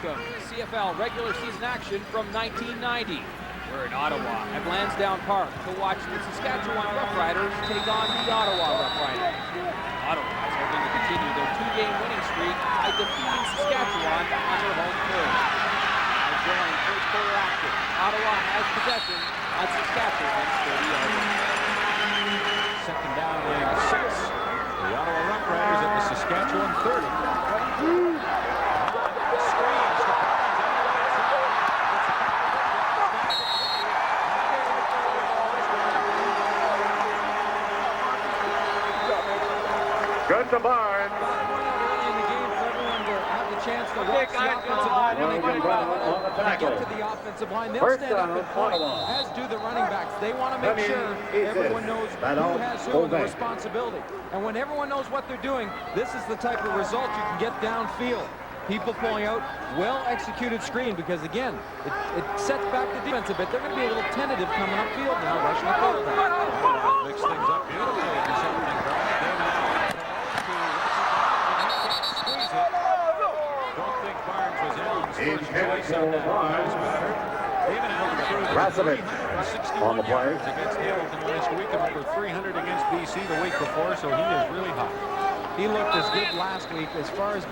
welcome CFL regular season action from 1990. We're in Ottawa at Lansdowne Park to watch the Saskatchewan Roughriders take on the Ottawa Roughriders. Ottawa is hoping to continue their two-game winning streak by defeating Saskatchewan on their home turf. Now join first quarter action. Ottawa has possession on Saskatchewan's 30-yard line. Second down and 6. The Ottawa Roughriders at the Saskatchewan 30. Good to Barnes. Early in the game for everyone to have the chance to watch the offensive line. When they get to the offensive line, they'll stand up and point, as do the running backs. They want to make sure everyone knows who has who and the responsibility. And when everyone knows what they're doing, this is the type of result you can get downfield. People pulling out, well-executed screen, because again, it sets back the defense a bit. They're going to be a little tentative coming upfield now, rushing the quarterback. Mix things up beautifully in this opening drive. Squeeze it. Don't think Barnes was Allen's first choice on that pass batter. David Allen threw 361 yards against Hamilton last week and over 300 against BC the week before, so he is really hot. He looked as good last week as far as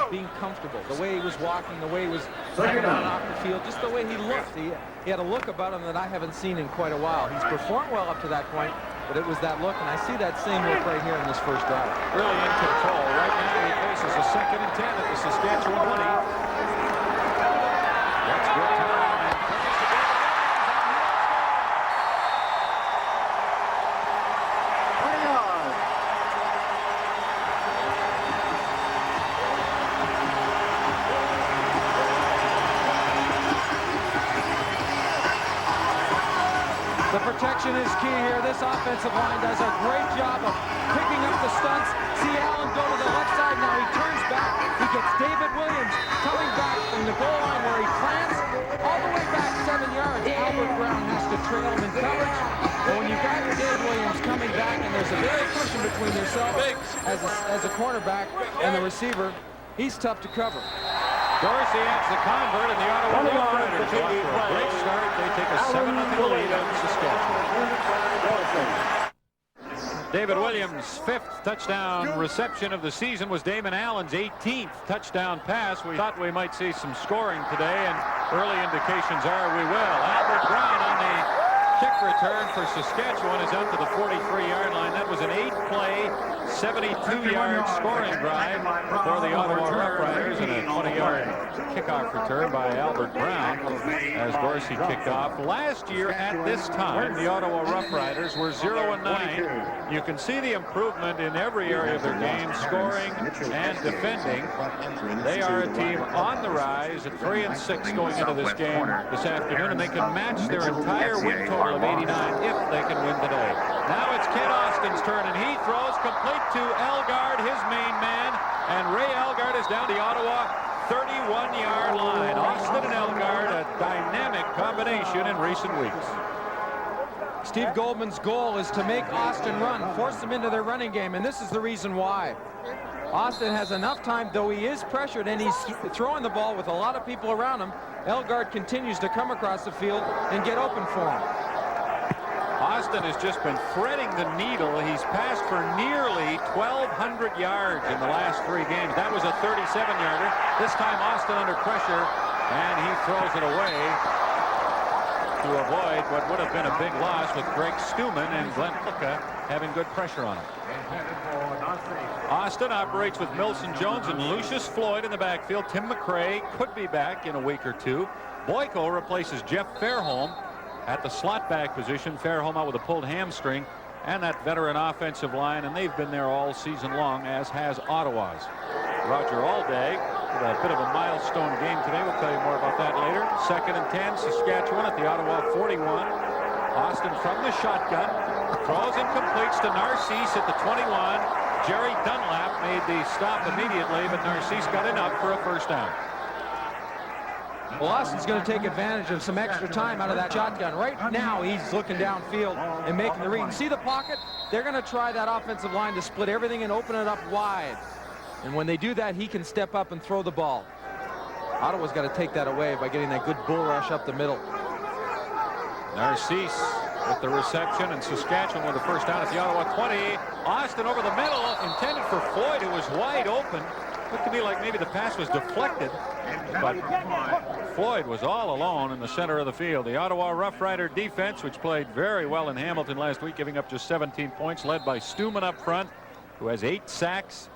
being comfortable. The way he was walking, the way he was coming on off the field, just the way he looked. He had a look about him that I haven't seen in quite a while. He's performed well up to that point, but it was that look, and I see that same look right here in this first drive. Really in control. Right now he faces a 2nd and 10 at the Saskatchewan 20. That's good time. The protection is key here. This offensive line does a great job of picking up the stunts. See Allen go to the left side. Now he turns back. He gets David Williams coming back from the goal line where he plants all the way back 7 yards. Albert Brown has to trail him in coverage. But when you've got David Williams coming back and there's a bit of cushion between yourself as a cornerback and the receiver, he's tough to cover. Dorsey adds the convert, and the Ottawa Roughriders off for a great start. They take a 7-0 lead on Saskatchewan. David Williams' 5th touchdown reception of the season was Damon Allen's 18th touchdown pass. We thought we might see some scoring today, and early indications are we will. Albert Brown on the kick return for Saskatchewan is out to the 43-yard line. That was an 8-play, 72-yard scoring drive for the Ottawa Roughriders, and a 20-yard kickoff return by Albert Brown as Dorsey kicked off. Last year at this time, the Ottawa Roughriders were 0-9. You can see the improvement in every area of their game, scoring and defending. They are a team on the rise at 3-6 going into this game this afternoon, and they can match their entire win total of 89 if they can win today. Now it's Kent Austin's turn, and he throws complete to Elgard, his main man, and Ray Elgard is down the Ottawa 31-yard line. Austin and Elgard, a dynamic combination in recent weeks. Steve Goldman's goal is to make Austin run, force them into their running game, and this is the reason why. Austin has enough time, though he is pressured and he's throwing the ball with a lot of people around him. Elgard continues to come across the field and get open for him. Austin has just been threading the needle. He's passed for nearly 1,200 yards in the last 3 games. That was a 37-yarder. This time Austin under pressure, and he throws it away to avoid what would have been a big loss with Greg Stuman and Glenn Plika having good pressure on him. Austin operates with Milson Jones and Lucius Floyd in the backfield. Tim McRae could be back in a week or two. Boyko replaces Jeff Fairholm at the slot back position. Fairholm out with a pulled hamstring, and that veteran offensive line, and they've been there all season long, as has Ottawa's. Roger Allday with a bit of a milestone game today. We'll tell you more about that later. 2nd and 10, Saskatchewan at the Ottawa 41. Austin from the shotgun, throws and completes to Narcisse at the 21. Jerry Dunlap made the stop immediately, but Narcisse got enough for a first down. Well, Austin's going to take advantage of some extra time out of that shotgun. Right now, he's looking downfield and making the read. And see the pocket? They're going to try that offensive line to split everything and open it up wide. And when they do that, he can step up and throw the ball. Ottawa's got to take that away by getting that good bull rush up the middle. Narcisse with the reception, and Saskatchewan with the first down at the Ottawa 20. Austin over the middle, intended for Floyd, who was wide open. Looked to me like maybe the pass was deflected, but Floyd was all alone in the center of the field. The Ottawa Roughrider defense, which played very well in Hamilton last week, giving up just 17 points, led by Stuman up front, who has 8 sacks.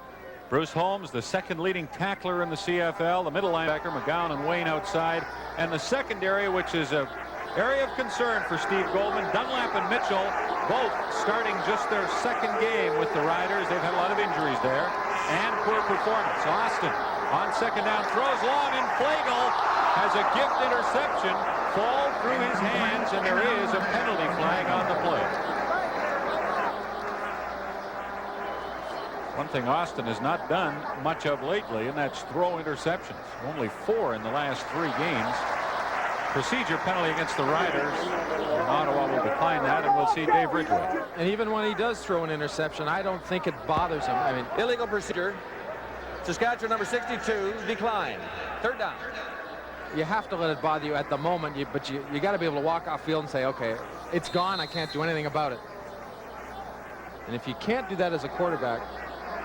Bruce Holmes, the second leading tackler in the CFL. The middle linebacker, McGowan and Wayne outside. And the secondary, which is a area of concern for Steve Goldman. Dunlap and Mitchell, both starting just their second game with the Riders. They've had a lot of injuries there. And poor performance. Austin on second down, throws long, and Flagel has a gift interception fall through his hands, and there is a penalty flag on the play. One thing Austin has not done much of lately, and that's throw interceptions. Only 4 in the last 3 games. Procedure penalty against the Riders. And Ottawa will decline that, and we'll see Dave Ridgway. And even when he does throw an interception, I don't think it bothers him. I mean, illegal procedure. Saskatchewan number 62 declined. Third down. You have to let it bother you at the moment, but you got to be able to walk off field and say, okay, it's gone. I can't do anything about it. And if you can't do that as a quarterback,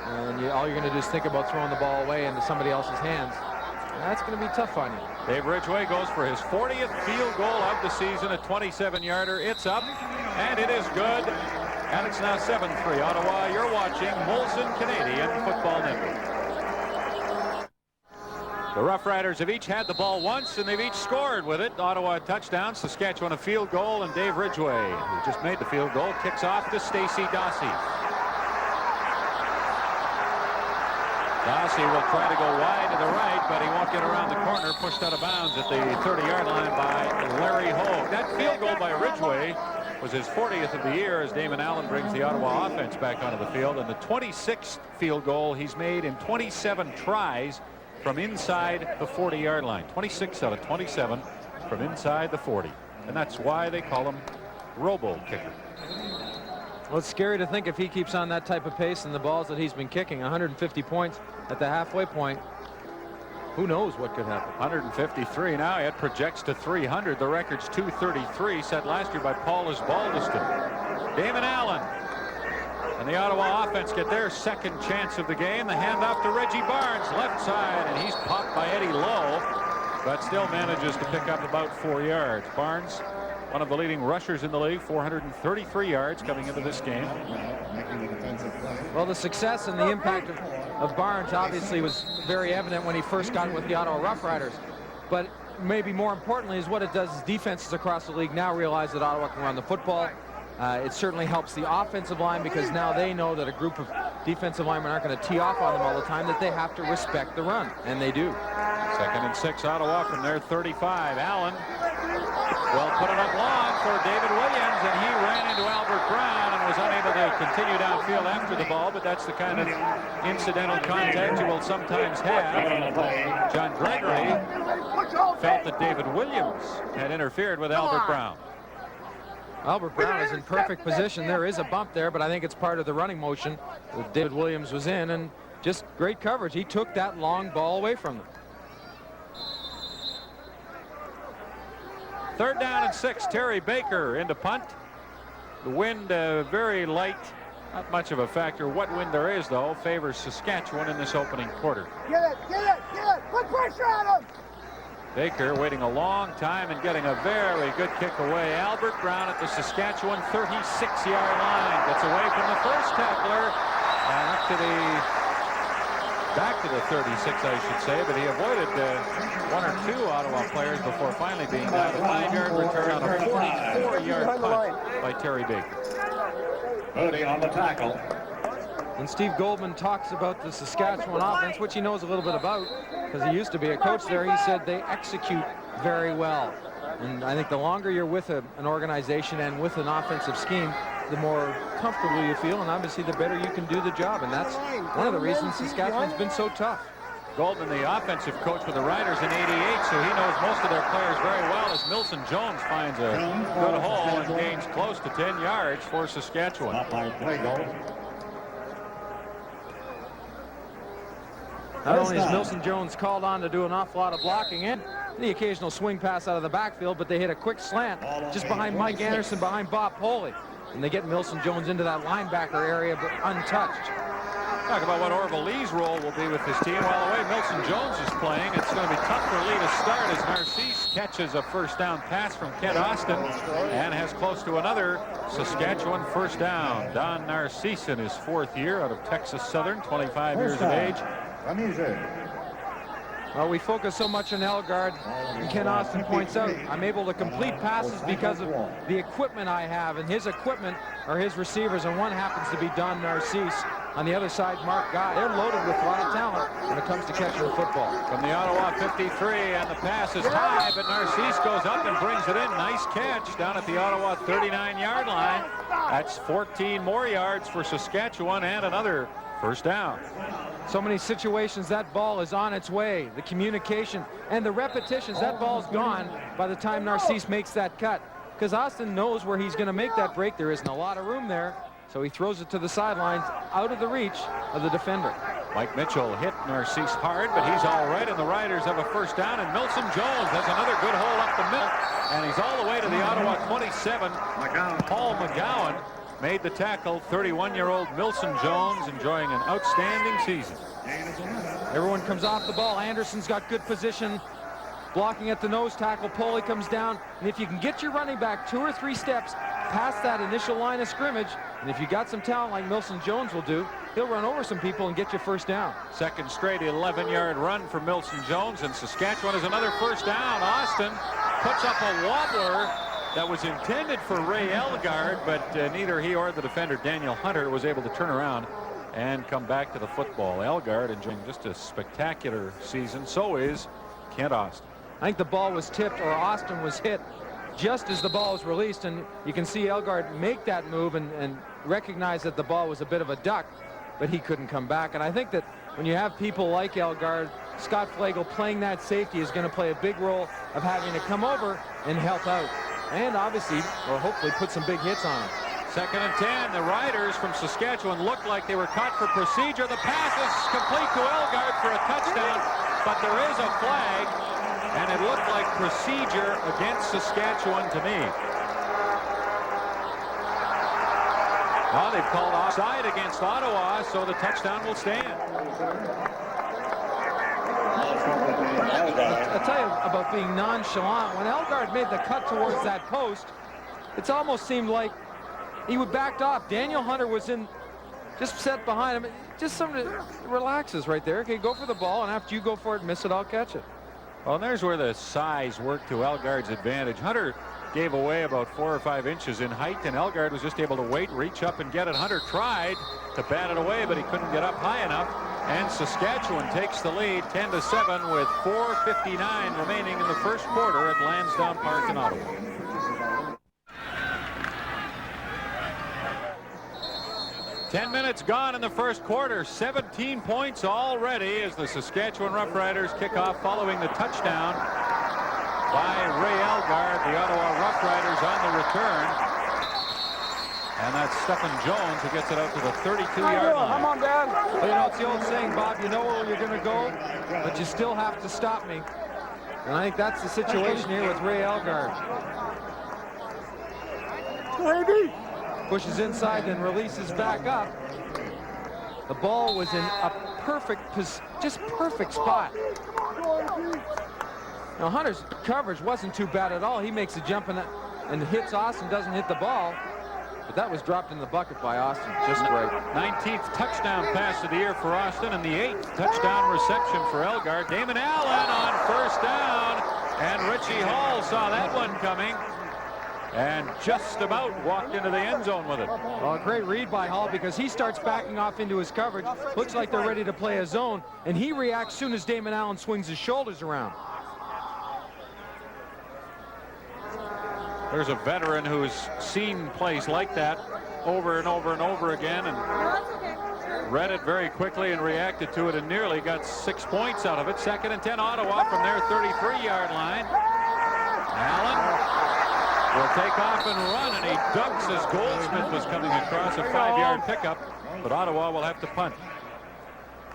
and all you're going to do is think about throwing the ball away into somebody else's hands, that's going to be tough on you. Dave Ridgway goes for his 40th field goal of the season, a 27-yarder. It's up, and it is good. And it's now 7-3. Ottawa, you're watching Molson Canadian Football Network. The Roughriders have each had the ball once, and they've each scored with it. Ottawa a touchdown, Saskatchewan a field goal, and Dave Ridgway, who just made the field goal, kicks off to Stacey Dossie. Dossie will try to go wide to the right, but he won't get around the corner, pushed out of bounds at the 30-yard line by Larry Hogue. That field goal by Ridgway was his 40th of the year as Damon Allen brings the Ottawa offense back onto the field, and the 26th field goal he's made in 27 tries from inside the 40-yard line. 26 out of 27 from inside the 40. And that's why they call him Robo-Kicker. Well, it's scary to think if he keeps on that type of pace and the balls that he's been kicking, 150 points at the halfway point, who knows what could happen. 153 now. It projects to 300. The record's 233, set last year by Paul Osbaldiston. Damon Allen and the Ottawa offense get their second chance of the game. The handoff to Reggie Barnes, left side, and he's popped by Eddie Lowe, but still manages to pick up about 4 yards. Barnes, one of the leading rushers in the league, 433 yards coming into this game. Well, the success and the impact of Barnes obviously was very evident when he first got with the Ottawa Roughriders. But maybe more importantly is what it does is defenses across the league now realize that Ottawa can run the football. It certainly helps the offensive line because now they know that a group of defensive linemen aren't going to tee off on them all the time, that they have to respect the run, and they do. 2nd and 6, Ottawa from their 35. Allen, well, put it up long for David Williams, and he ran into Albert Brown and was unable to continue downfield after the ball, but that's the kind of incidental contact you will sometimes have. John Gregory felt that David Williams had interfered with Albert Brown. Albert Brown is in perfect position. There is a bump there, but I think it's part of the running motion that David Williams was in, and just great coverage. He took that long ball away from them. 3rd down and 6. Terry Baker into punt. The wind very light, not much of a factor. What wind there is, though, favors Saskatchewan in this opening quarter. Get it, put pressure on him. Baker waiting a long time and getting a very good kick away. Albert Brown at the Saskatchewan 36-yard line. Gets away from the first tackler and up to back to the 36, I should say, but he avoided 1 or 2 Ottawa players before finally being down. A 5-yard return on a 44-yard punt by Terry Baker. Moody on the tackle. When Steve Goldman talks about the Saskatchewan offense, which he knows a little bit about because he used to be a coach there, he said they execute very well. And I think the longer you're with an organization and with an offensive scheme, the more comfortable you feel, and obviously the better you can do the job. And that's one of the reasons Saskatchewan's been so tough. Goldman, the offensive coach with the Riders in '88, so he knows most of their players very well, as Milson Jones finds a good hole and gains close to 10 yards for Saskatchewan. Not only is Milson Jones called on to do an awful lot of blocking and the occasional swing pass out of the backfield, but they hit a quick slant just behind Mike Anderson, behind Bob Poley. And they get Milson Jones into that linebacker area, but untouched. Talk about what Orville Lee's role will be with his team. While the way Milson Jones is playing, it's going to be tough for Lee to start as Narcisse catches a first down pass from Kent Austin and has close to another Saskatchewan first down. Don Narcisse in his 4th year out of Texas Southern, 25 years of age. Well, we focus so much on Elgard, and Ken Austin points out, I'm able to complete passes because of the equipment I have, and his equipment are his receivers, and one happens to be Don Narcisse. On the other side, Mark Guy. They're loaded with a lot of talent when it comes to catching the football. From the Ottawa 53, and the pass is high, but Narcisse goes up and brings it in. Nice catch down at the Ottawa 39-yard line. That's 14 more yards for Saskatchewan and another first down. So many situations that ball is on its way. The communication and the repetitions, that ball's gone by the time Narcisse makes that cut. Because Austin knows where he's going to make that break. There isn't a lot of room there. So he throws it to the sidelines, out of the reach of the defender. Mike Mitchell hit Narcisse hard, but he's all right, and the Riders have a first down, and Milson Jones has another good hole up the middle, and he's all the way to the Ottawa 27. Paul McGowan made the tackle. 31-year-old Milson Jones enjoying an outstanding season. Everyone comes off the ball. Anderson's got good position. Blocking at the nose tackle. Poley comes down. And if you can get your running back 2 or 3 steps past that initial line of scrimmage, and if you got some talent like Milson Jones will do, he'll run over some people and get you first down. Second straight 11-yard run for Milson Jones, and Saskatchewan has another first down. Austin puts up a wobbler that was intended for Ray Elgard, but neither he or the defender, Daniel Hunter, was able to turn around and come back to the football. Elgard enjoying just a spectacular season. So is Kent Austin. I think the ball was tipped, or Austin was hit just as the ball was released, and you can see Elgard make that move and recognize that the ball was a bit of a duck, but he couldn't come back. And I think that when you have people like Elgard, Scott Flagel playing that safety is going to play a big role of having to come over and help out. And obviously, or hopefully, put some big hits on him. 2nd and 10. The Riders from Saskatchewan looked like they were caught for procedure. The pass is complete to Elgard for a touchdown, but there is a flag, and it looked like procedure against Saskatchewan to me. Well, they've called offside against Ottawa, so the touchdown will stand. I'll tell you about being nonchalant. When Elgard made the cut towards that post, it almost seemed like he would backed off. Daniel Hunter was in, just set behind him. Just somebody relaxes right there. Okay, go for the ball, and after you go for it and miss it, I'll catch it. Well, and there's where the size worked to Elgard's advantage. Hunter gave away about 4 or 5 inches in height, and Elgard was just able to wait, reach up, and get it. Hunter tried to bat it away, but he couldn't get up high enough. And Saskatchewan takes the lead 10-7 with 4:59 remaining in the first quarter at Lansdowne Park in Ottawa. Ten minutes gone in the first quarter. 17 points already as the Saskatchewan Roughriders kick off following the touchdown by Ray Elgard. The Ottawa Roughriders on the return. And that's Stephen Jones who gets it out to the 32-yard line. Come on, Dad. Well, you know, it's the old saying, Bob, you know where you're going to go, but you still have to stop me. And I think that's the situation here with Ray Elgard. Baby. Pushes inside, then releases back up. The ball was in a perfect, just perfect spot. Now, Hunter's coverage wasn't too bad at all. He makes a jump and hits Austin, doesn't hit the ball. But that was dropped in the bucket by Austin. Just great. 19th touchdown pass of the year for Austin, and the 8th touchdown reception for Elgard. Damon Allen on first down, and Richie Hall saw that one coming and just about walked into the end zone with it. Well, a great read by Hall, because he starts backing off into his coverage. Looks like they're ready to play a zone, and he reacts soon as Damon Allen swings his shoulders around. There's a veteran who's seen plays like that over and over and over again and read it very quickly and reacted to it and nearly got 6 points out of it. 2nd and 10, Ottawa from their 33-yard line. Allen will take off and run, and he ducks as Goldsmith was coming across a 5-yard pickup, but Ottawa will have to punt.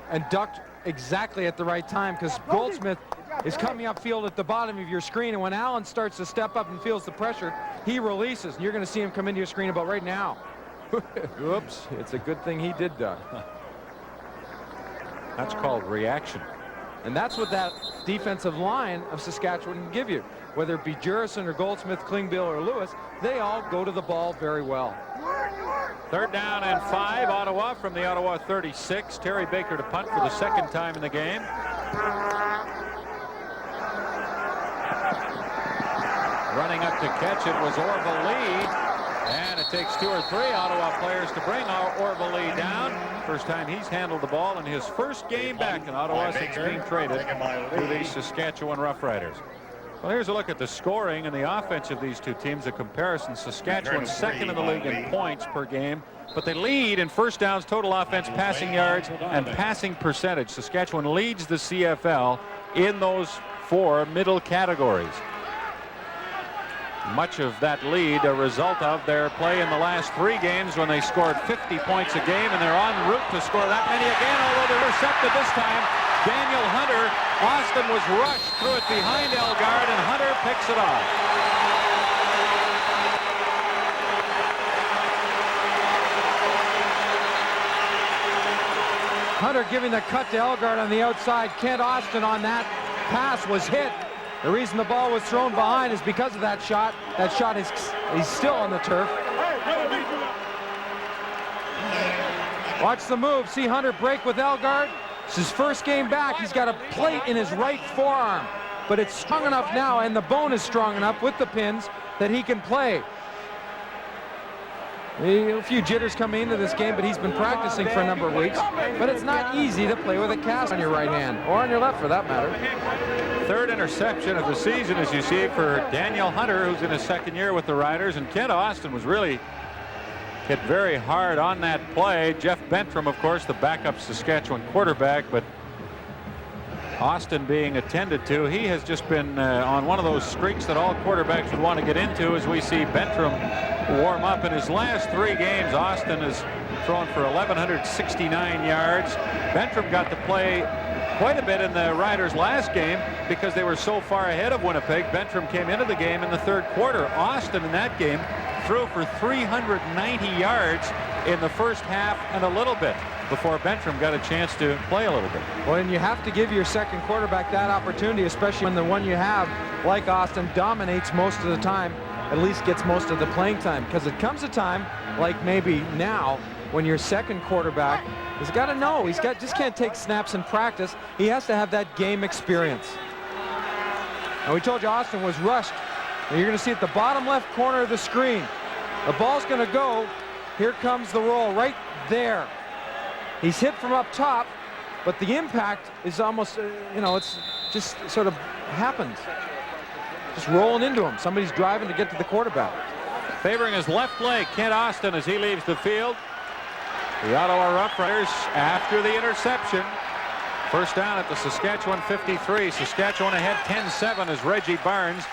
And ducked exactly at the right time, because Goldsmith is coming upfield at the bottom of your screen, and when Allen starts to step up and feels the pressure, he releases, and you're going to see him come into your screen about right now. Oops, it's a good thing he did that. That's called reaction. And that's what that defensive line of Saskatchewan can give you. Whether it be Jurison or Goldsmith, Klingbeil or Lewis, they all go to the ball very well. 3rd down and 5, Ottawa from the Ottawa 36. Terry Baker to punt for the 2nd time in the game. Running up to catch it was Orville Lee. And it takes 2 or 3 Ottawa players to bring Orville Lee down. First time he's handled the ball in his first game back in Ottawa since being traded to the Saskatchewan Roughriders. Well, here's a look at the scoring and the offense of these two teams. A comparison: Saskatchewan 2nd in the league in points per game, but they lead in first downs, total offense, passing yards, and passing percentage. Saskatchewan leads the CFL in those 4 middle categories. Much of that lead a result of their play in the last 3 games, when they scored 50 points a game, and they're en route to score that many again, although they're intercepted this time. Daniel Hunter, Austin was rushed, threw it behind Elgard, and Hunter picks it off. Hunter giving the cut to Elgard on the outside. Kent Austin on that pass was hit. The reason the ball was thrown behind is because of that shot. That shot is he's still on the turf. Watch the move. See Hunter break with Elgard. It's his first game back. He's got a plate in his right forearm, but it's strong enough now, and the bone is strong enough with the pins that he can play. A few jitters coming into this game, but he's been practicing for a number of weeks. But it's not easy to play with a cast on your right hand, or on your left for that matter. 3rd interception of the season, as you see, for Daniel Hunter, who's in his 2nd year with the Riders. And Kent Austin was really hit very hard on that play. Jeff Bentram, of course, the backup Saskatchewan quarterback, but Austin being attended to. He has just been on one of those streaks that all quarterbacks would want to get into, as we see Bentram warm up. In his last 3 games, Austin has thrown for 1,169 yards. Bentram got to play quite a bit in the Riders' last game because they were so far ahead of Winnipeg. Bentram came into the game in the 3rd quarter. Austin in that game threw for 390 yards in the first half and a little bit before Bentram got a chance to play a little bit. Well, and you have to give your second quarterback that opportunity, especially when the one you have, like Austin, dominates most of the time, at least gets most of the playing time. Because it comes a time, like maybe now, when your second quarterback has got to know. Just can't take snaps in practice. He has to have that game experience. And we told you Austin was rushed. And you're going to see at the bottom left corner of the screen, the ball's going to go. Here comes the roll right there. He's hit from up top, but the impact is almost, it's just sort of happens. Just rolling into him. Somebody's driving to get to the quarterback. Favoring his left leg, Kent Austin, as he leaves the field. The Ottawa Roughriders after the interception. First down at the Saskatchewan 53. Saskatchewan ahead 10-7 as Reggie Barnes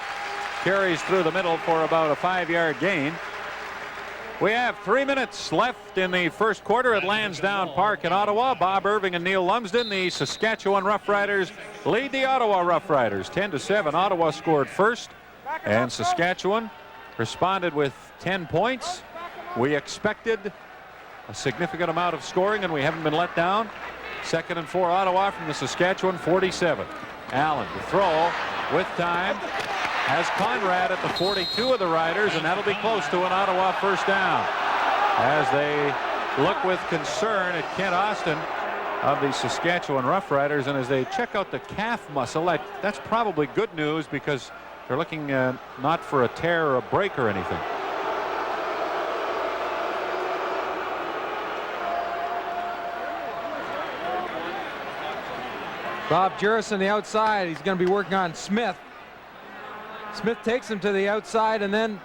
carries through the middle for about a 5-yard gain. We have 3 minutes left in the first quarter at Lansdowne Park in Ottawa. Bob Irving and Neil Lumsden, the Saskatchewan Roughriders, lead the Ottawa Roughriders 10-7. Ottawa scored first, and Saskatchewan responded with 10 points. We expected a significant amount of scoring, and we haven't been let down. 2nd and 4, Ottawa from the Saskatchewan 47. Allen to throw with time. Has Conrad at the 42 of the Riders, and that'll be close to an Ottawa first down. As they look with concern at Kent Austin of the Saskatchewan Roughriders, and as they check out the calf muscle, that's probably good news because they're looking not for a tear or a break or anything. Bob Jurison the outside. He's going to be working on Smith. Smith takes him to the outside, and then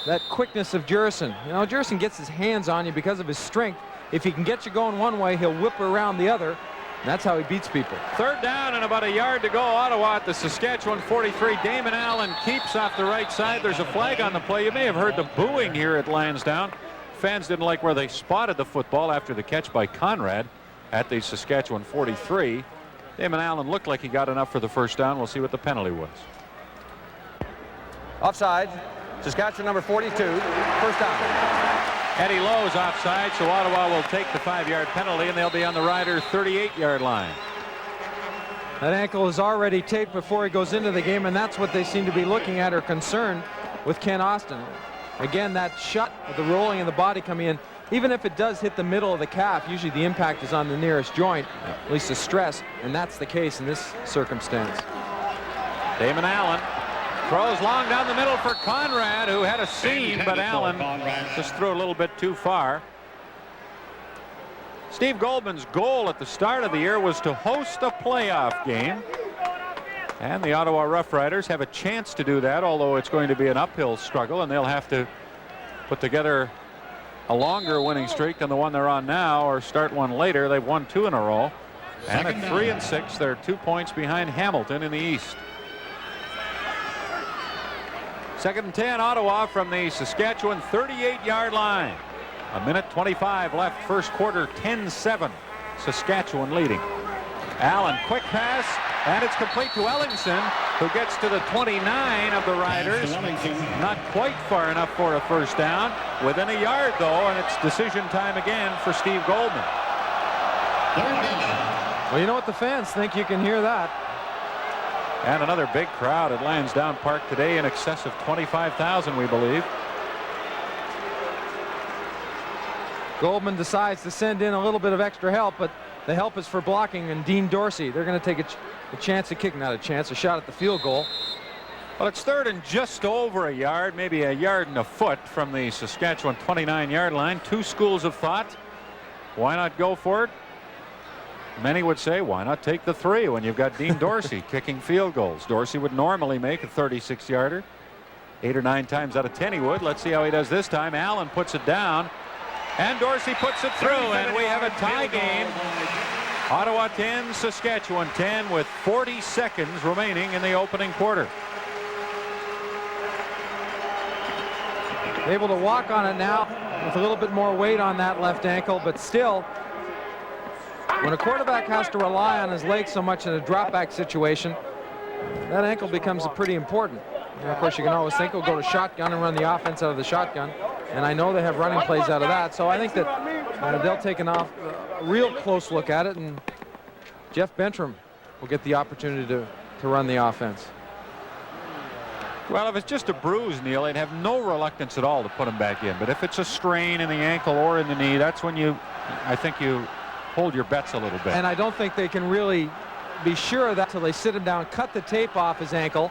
that quickness of Jurison. Jurison gets his hands on you because of his strength. If he can get you going one way, he'll whip around the other. And that's how he beats people. 3rd down and about a yard to go. Ottawa at the Saskatchewan 43. Damon Allen keeps off the right side. There's a flag on the play. You may have heard the booing here at Lansdowne. Fans didn't like where they spotted the football after the catch by Conrad at the Saskatchewan 43. Damon Allen looked like he got enough for the first down. We'll see what the penalty was. Offside. Saskatchewan number 42. First down. Eddie Lowe's offside, so Ottawa will take the 5-yard penalty, and they'll be on the Rider 38-yard line. That ankle is already taped before he goes into the game, and that's what they seem to be looking at or concerned with Ken Austin. Again, that shot of the rolling and the body coming in, even if it does hit the middle of the calf, usually the impact is on the nearest joint, at least the stress, and that's the case in this circumstance. Damon Allen throws long down the middle for Conrad, who had a seam, but Allen just threw a little bit too far. Steve Goldman's goal at the start of the year was to host a playoff game, and the Ottawa Roughriders have a chance to do that, although it's going to be an uphill struggle, and they'll have to put together a longer winning streak than the one they're on now, or start one later. They've won 2 in a row, and at 3-6, they're 2 points behind Hamilton in the East. 2nd and 10, Ottawa from the Saskatchewan 38-yard line. 1:25 left, first quarter, 10-7. Saskatchewan leading. Allen, quick pass, and it's complete to Ellingson, who gets to the 29 of the Riders. Not quite far enough for a first down. Within a yard, though, and it's decision time again for Steve Goldman. Well, you know what the fans think. You can hear that. And another big crowd at Lansdowne Park today, in excess of 25,000, we believe. Goldman decides to send in a little bit of extra help, but the help is for blocking, and Dean Dorsey, they're going to take a chance at kicking, not a chance, a shot at the field goal. Well, it's 3rd and just over a yard, maybe a yard and a foot from the Saskatchewan 29-yard line. 2 schools of thought. Why not go for it? Many would say, why not take the 3 when you've got Dean Dorsey kicking field goals? Dorsey would normally make a 36-yarder. 8 or 9 times out of 10 he would. Let's see how he does this time. Allen puts it down, and Dorsey puts it through, and we have a tie game. Ottawa 10, Saskatchewan 10, with 40 seconds remaining in the opening quarter. Able to walk on it now with a little bit more weight on that left ankle, but still, when a quarterback has to rely on his legs so much in a drop back situation, that ankle becomes pretty important. And of course, you can always think, we'll go to shotgun and run the offense out of the shotgun. And I know they have running plays out of that. So I think that they'll take a real close look at it. And Jeff Bentram will get the opportunity to run the offense. Well, if it's just a bruise, Neil, they'd have no reluctance at all to put him back in. But if it's a strain in the ankle or in the knee, that's when I think you hold your bets a little bit. And I don't think they can really be sure of that till they sit him down, cut the tape off his ankle,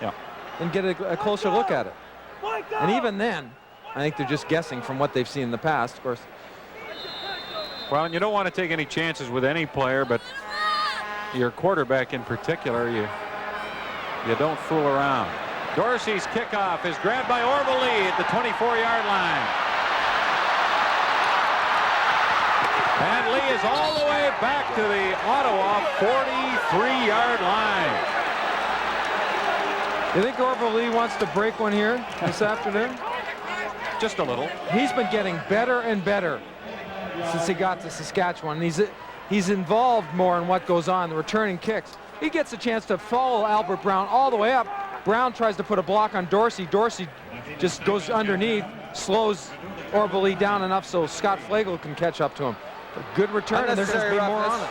and get a closer look at it. And even then, I think they're just guessing from what they've seen in the past, of course. Well, and you don't want to take any chances with any player, but your quarterback in particular, you don't fool around. Dorsey's kickoff is grabbed by Orville at the 24-yard line. And Lee is all the way back to the Ottawa 43-yard line. You think Orville Lee wants to break one here this afternoon? Just a little. He's been getting better and better since he got to Saskatchewan. He's involved more in what goes on, the returning kicks. He gets a chance to follow Albert Brown all the way up. Brown tries to put a block on Dorsey. Dorsey just goes underneath, slows Orville Lee down enough so Scott Flagel can catch up to him. A good return, and there's going to be more on it.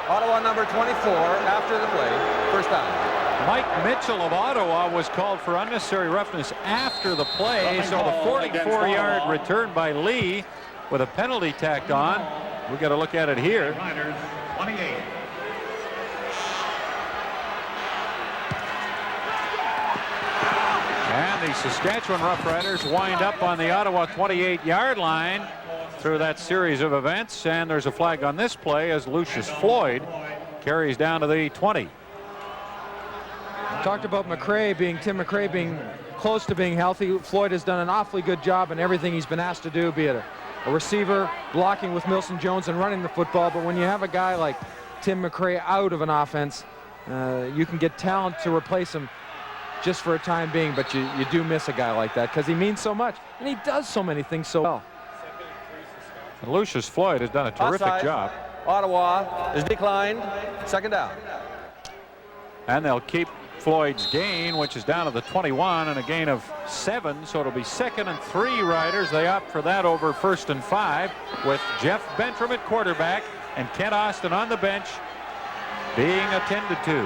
Ottawa number 24 after the play. First down. Mike Mitchell of Ottawa was called for unnecessary roughness after the play, so the 44-yard return by Lee with a penalty tacked on. We got to look at it here. 28. And the Saskatchewan Roughriders wind up on the Ottawa 28-yard line through that series of events, and there's a flag on this play as Lucius Floyd carries down to the 20. Talked about Tim McRae being close to being healthy. Floyd has done an awfully good job in everything he's been asked to do, be it a receiver, blocking with Milson Jones, and running the football. But when you have a guy like Tim McRae out of an offense, you can get talent to replace him just for a time being, but you do miss a guy like that because he means so much, and he does so many things so well. And Lucius Floyd has done a terrific job. Ottawa is declined. Second down. And they'll keep Floyd's gain, which is down to the 21, and a gain of 7, so it'll be 2nd and 3 Riders. They opt for that over 1st and 5 with Jeff Bentram at quarterback and Kent Austin on the bench being attended to.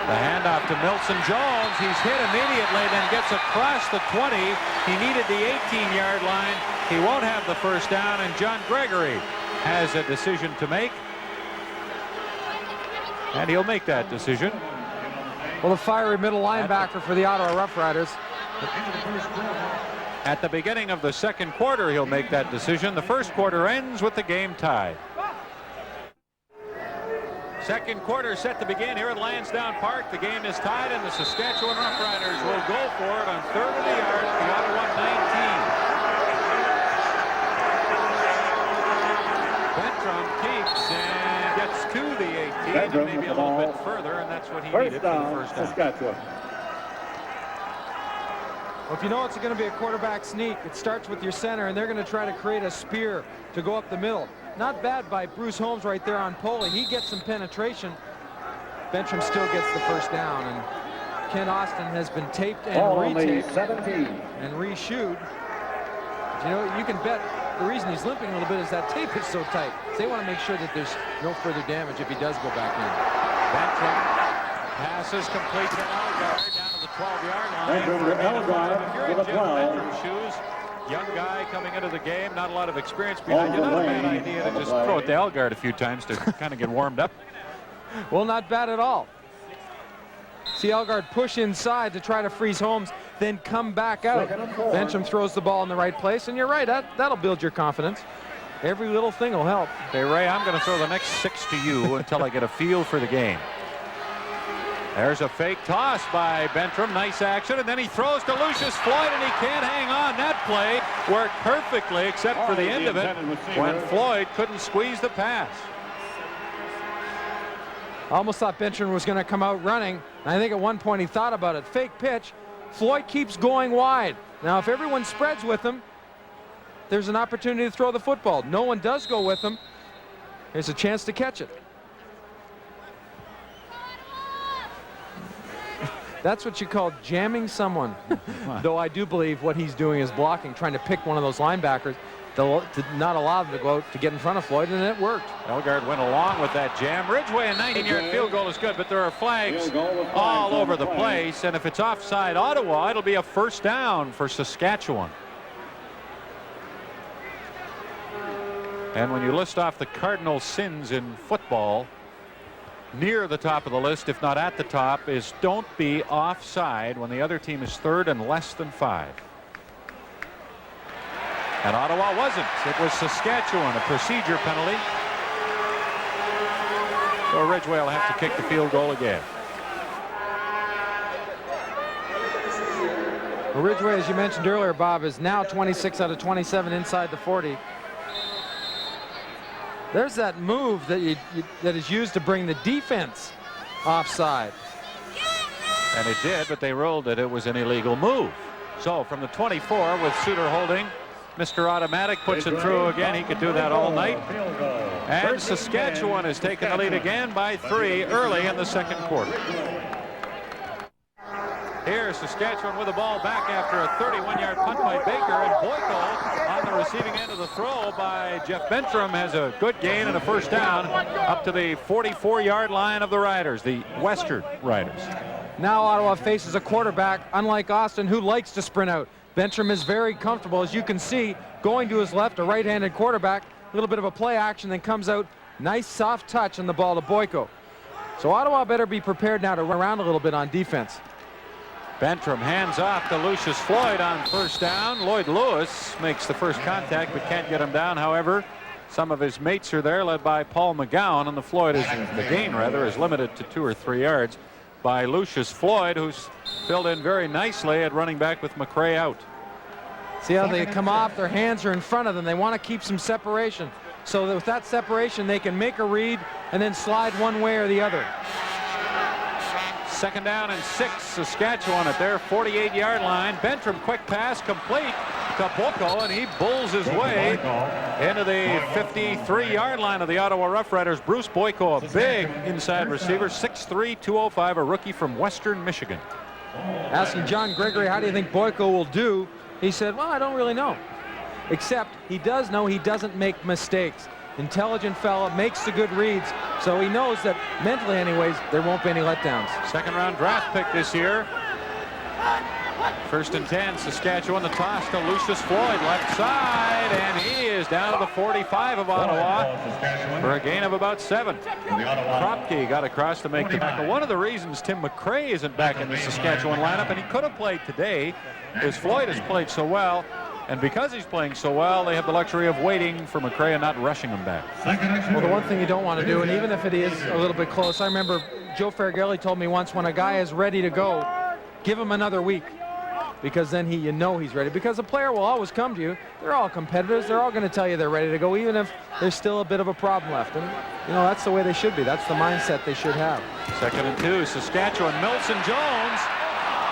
The handoff to Milson Jones. He's hit immediately, then gets across the 20. He needed the 18-yard line. He won't have the first down, and John Gregory has a decision to make. And he'll make that decision. Well, the fiery middle linebacker for the Ottawa Roughriders. At the beginning of the second quarter, he'll make that decision. The first quarter ends with the game tied. Second quarter set to begin here at Lansdowne Park. The game is tied, and the Saskatchewan Roughriders will go for it on 3rd and the yard at the Ottawa 19. Bentram keeps and gets to the 18 and maybe a little bit further, and that's what he needed for the first down. Saskatchewan. Well, if you know it's going to be a quarterback sneak, it starts with your center, and they're going to try to create a spear to go up the middle. Not bad by Bruce Holmes right there on Poley. He gets some penetration. Bentram still gets the first down, and Kent Austin has been taped and retaped and reshoed. You know, you can bet the reason he's limping a little bit is that tape is so tight. So they want to make sure that there's no further damage if he does go back in. Bentram passes complete to Elgard down to the 12-yard line. If you're in Jim Bentram's shoes, young guy coming into the game, not a lot of experience behind you. Not a bad idea to just throw it to Elgard a few times to kind of get warmed up. Well, not bad at all. See Elgard push inside to try to freeze Holmes, then come back out. Bentram throws the ball in the right place, and you're right, that'll build your confidence. Every little thing will help. Hey, Ray, I'm going to throw the next 6 to you until I get a feel for the game. There's a fake toss by Bentram. Nice action. And then he throws to Lucius Floyd, and he can't hang on. That play worked perfectly, except for the end of it, when Floyd couldn't squeeze the pass. I almost thought Bentram was going to come out running. I think at one point he thought about it. Fake pitch. Floyd keeps going wide. Now, if everyone spreads with him, there's an opportunity to throw the football. No one does go with him. There's a chance to catch it. That's what you call jamming someone. Though I do believe what he's doing is blocking, trying to pick one of those linebackers to not allow them to go out to get in front of Floyd, and it worked. Elgard went along with that jam. Ridgway, a 19-yard field goal is good, but there are flags all over the place, and if it's offside Ottawa, it'll be a first down for Saskatchewan. And when you list off the cardinal sins in football, near the top of the list, if not at the top, is don't be offside when the other team is 3rd and less than 5. And Ottawa wasn't. It was Saskatchewan, a procedure penalty. So Ridgway will have to kick the field goal again. Well, Ridgway, as you mentioned earlier, Bob, is now 26 out of 27 inside the 40. There's that move that that is used to bring the defense offside. And it did, but they ruled that it was an illegal move. So from the 24, with Suter holding, Mr. Automatic puts it through again. He could do that all night. And Saskatchewan has taken the lead again by 3 early in the second quarter. Here's Saskatchewan with the ball back after a 31-yard punt by Baker, and Boyko on the receiving end of the throw by Jeff Bentram has a good gain and a first down up to the 44-yard line of the Riders, the Western Riders. Now Ottawa faces a quarterback, unlike Austin, who likes to sprint out. Bentram is very comfortable, as you can see, going to his left, a right-handed quarterback, a little bit of a play action, then comes out, nice soft touch on the ball to Boyko. So Ottawa better be prepared now to run around a little bit on defense. Bentram hands off to Lucius Floyd on first down. Lloyd Lewis makes the first contact but can't get him down. However, some of his mates are there, led by Paul McGowan, and the gain is limited to 2 or 3 yards by Lucius Floyd, who's filled in very nicely at running back with McRae out. See how they come off, their hands are in front of them. They want to keep some separation, so that with that separation they can make a read and then slide one way or the other. 2nd down and 6, Saskatchewan at their 48-yard line. Bentram, quick pass, complete to Boko, and he bulls his way into the 53-yard line of the Ottawa Roughriders. Bruce Boyko, a big inside receiver, 6'3", 205, a rookie from Western Michigan. Asking John Gregory, how do you think Boyko will do? He said, well, I don't really know. Except he does know he doesn't make mistakes. Intelligent fella, makes the good reads, so he knows that mentally anyways, there won't be any letdowns. Second-round draft pick this year. 1st and 10, Saskatchewan. The toss to Lucius Floyd, left side, and he is down to the 45 of Ottawa for a gain of about 7. Kropke got across to make the tackle. One of the reasons Tim McRae isn't back in the Saskatchewan lineup, and he could have played today, is Floyd has played so well. And because he's playing so well, they have the luxury of waiting for McRae and not rushing him back. Well, the one thing you don't want to do, and even if it is a little bit close, I remember Joe Farraghelli told me once, when a guy is ready to go, give him another week, because then you know he's ready. Because a player will always come to you. They're all competitors. They're all going to tell you they're ready to go, even if there's still a bit of a problem left. And, you know, that's the way they should be. That's the mindset they should have. 2nd and 2, Saskatchewan. Milson Jones.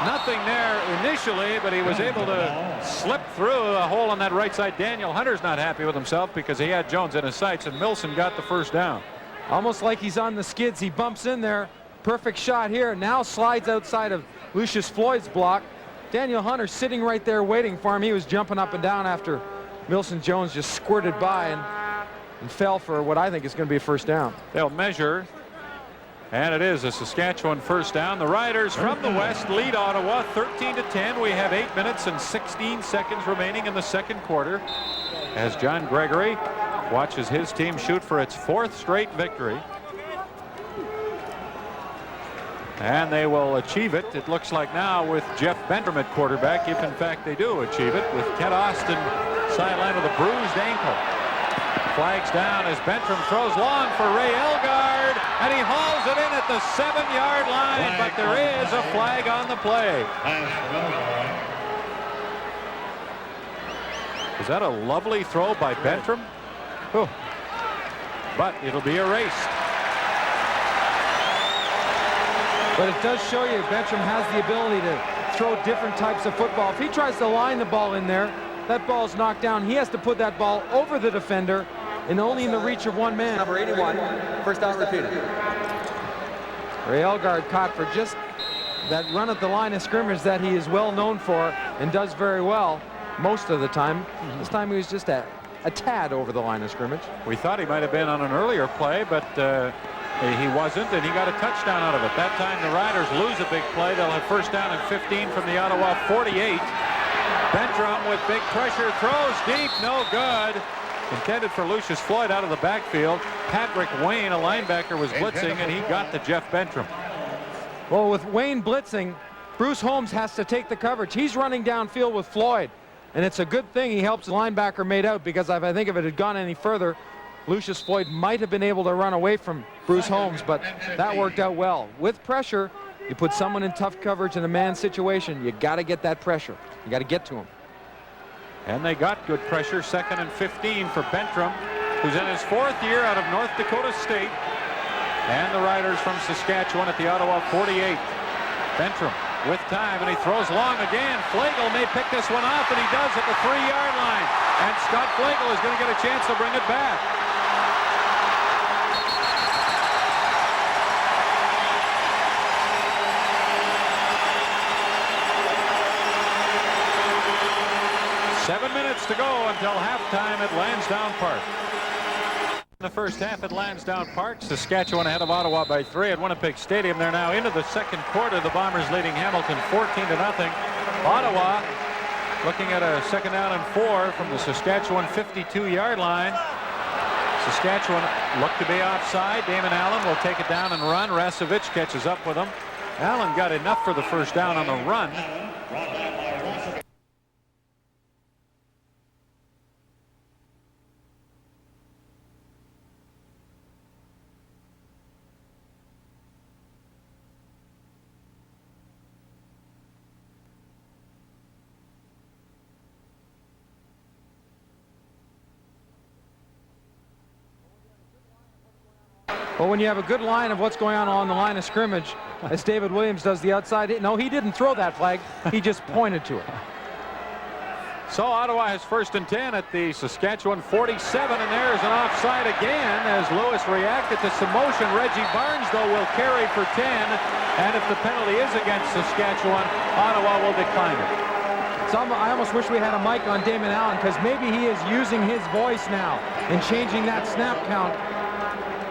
Nothing there initially, but he was able to slip through a hole on that right side. Daniel Hunter's not happy with himself because he had Jones in his sights, and Milson got the first down. Almost like he's on the skids. He bumps in there. Perfect shot here. Now slides outside of Lucius Floyd's block. Daniel Hunter sitting right there waiting for him. He was jumping up and down after Milson Jones just squirted by and fell for what I think is going to be a first down. They'll measure. And it is a Saskatchewan first down. The Riders from the west lead Ottawa 13-10. We have 8 minutes and 16 seconds remaining in the second quarter as John Gregory watches his team shoot for its 4th straight victory. And they will achieve it, it looks like now, with Jeff Bentram at quarterback, if in fact they do achieve it, with Ted Austin sideline with a bruised ankle. Flags down as Bentram throws long for Ray Elgard, and he hauls it in at the 7-yard line, but there is a flag on the play. Is that a lovely throw by Bentram? Oh. But it'll be erased. But it does show you Bentram has the ability to throw different types of football. If he tries to line the ball in there, that ball's knocked down. He has to put that ball over the defender and only in the reach of one man. Number 81, first down repeated. Ray Elgard caught for just that run at the line of scrimmage that he is well known for and does very well most of the time. This time he was just a tad over the line of scrimmage. We thought he might have been on an earlier play, but he wasn't, and he got a touchdown out of it. That time the Riders lose a big play. They'll have first down and 15 from the Ottawa 48. Bentram with big pressure, throws deep, no good. Intended for Lucius Floyd out of the backfield. Patrick Wayne, a linebacker, was blitzing, and he got to Jeff Bentram. Well, with Wayne blitzing, Bruce Holmes has to take the coverage. He's running downfield with Floyd, and it's a good thing he helps the linebacker made out, because if I think if it had gone any further, Lucius Floyd might have been able to run away from Bruce Holmes, but that worked out well. With pressure, you put someone in tough coverage in a man situation, you got to get that pressure. You got to get to him. And they got good pressure. 2nd and 15 for Bentram, who's in his 4th year out of North Dakota State. And the Riders from Saskatchewan at the Ottawa 48. Bentram with time, and he throws long again. Flagel may pick this one off, and he does at the 3-yard line. And Scott Flagel is going to get a chance to bring it back. To go until halftime at Lansdowne Park. In the first half at Lansdowne Park, Saskatchewan ahead of Ottawa by 3 at Winnipeg Stadium. They're now into the second quarter. The Bombers leading Hamilton 14-0. Ottawa looking at a 2nd down and 4 from the Saskatchewan 52-yard line. Saskatchewan look to be offside. Damon Allen will take it down and run. Rasevich catches up with him. Allen got enough for the first down on the run. Well, when you have a good line of what's going on along the line of scrimmage, as David Williams does the outside, no, he didn't throw that flag. He just pointed to it. So Ottawa has 1st and 10 at the Saskatchewan 47, and there's an offside again as Lewis reacted to some motion. Reggie Barnes, though, will carry for 10, and if the penalty is against Saskatchewan, Ottawa will decline it. I almost wish we had a mic on Damon Allen, because maybe he is using his voice now and changing that snap count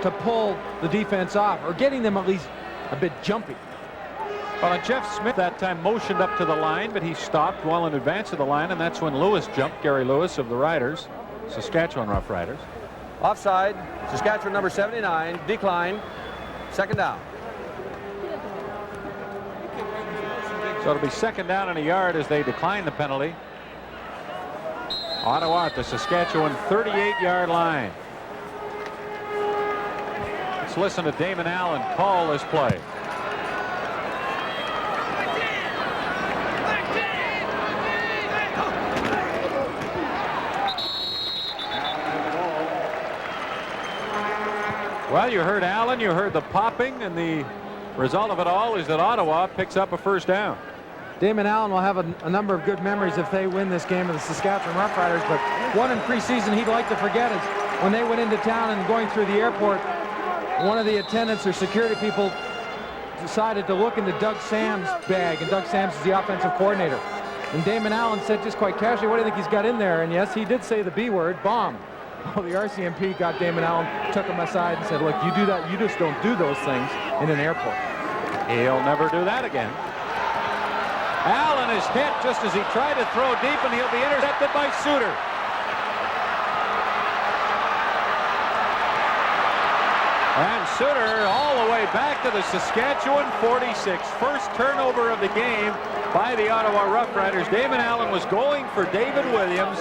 to pull the defense off, or getting them at least a bit jumpy. Well, Jeff Smith that time motioned up to the line, but he stopped well in advance of the line, and that's when Lewis jumped, Gary Lewis of the Riders, Saskatchewan Roughriders. Offside. Saskatchewan number 79 declined. 2nd down. So it'll be 2nd down and a yard as they decline the penalty. Ottawa at the Saskatchewan 38-yard line. Let's listen to Damon Allen call this play. Well, you heard Allen, you heard the popping, and the result of it all is that Ottawa picks up a 1st down. Damon Allen will have a number of good memories if they win this game of the Saskatchewan Roughriders, but one in preseason he'd like to forget is when they went into town and going through the airport, one of the attendants or security people decided to look into Doug Sam's bag, and Doug Sams is the offensive coordinator. And Damon Allen said just quite casually, "What do you think he's got in there?" And yes, he did say the B word, bomb. Well, the RCMP got Damon Allen, took him aside and said, "Look, you do that, you just don't do those things in an airport." He'll never do that again. Allen is hit just as he tried to throw deep, and he'll be intercepted by Suter. And Suter all the way back to the Saskatchewan 46. 1st turnover of the game by the Ottawa Roughriders. Damon Allen was going for David Williams,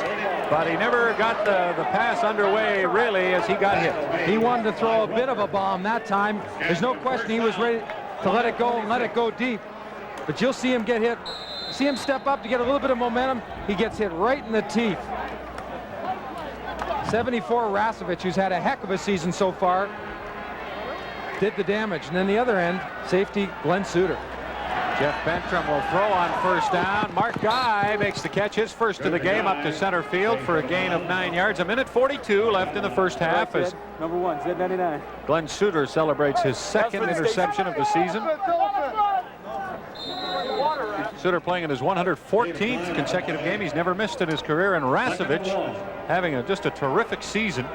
but he never got the pass underway, really, as he got hit. He wanted to throw a bit of a bomb that time. There's no question he was ready to let it go and let it go deep. But you'll see him get hit. See him step up to get a little bit of momentum. He gets hit right in the teeth. 74 Rasevich, who's had a heck of a season so far, did the damage. And then the other end, safety Glenn Suter. Jeff Bentram will throw on 1st down. Mark Guy makes the catch, his 1st of the game, up to center field for a gain of 9 yards. A minute 42 left in the 1st half as number 1, Z99. Glenn Suter celebrates his 2nd interception of the season. Suter playing in his 114th consecutive game. He's never missed in his career, and Rasevich having just a terrific season.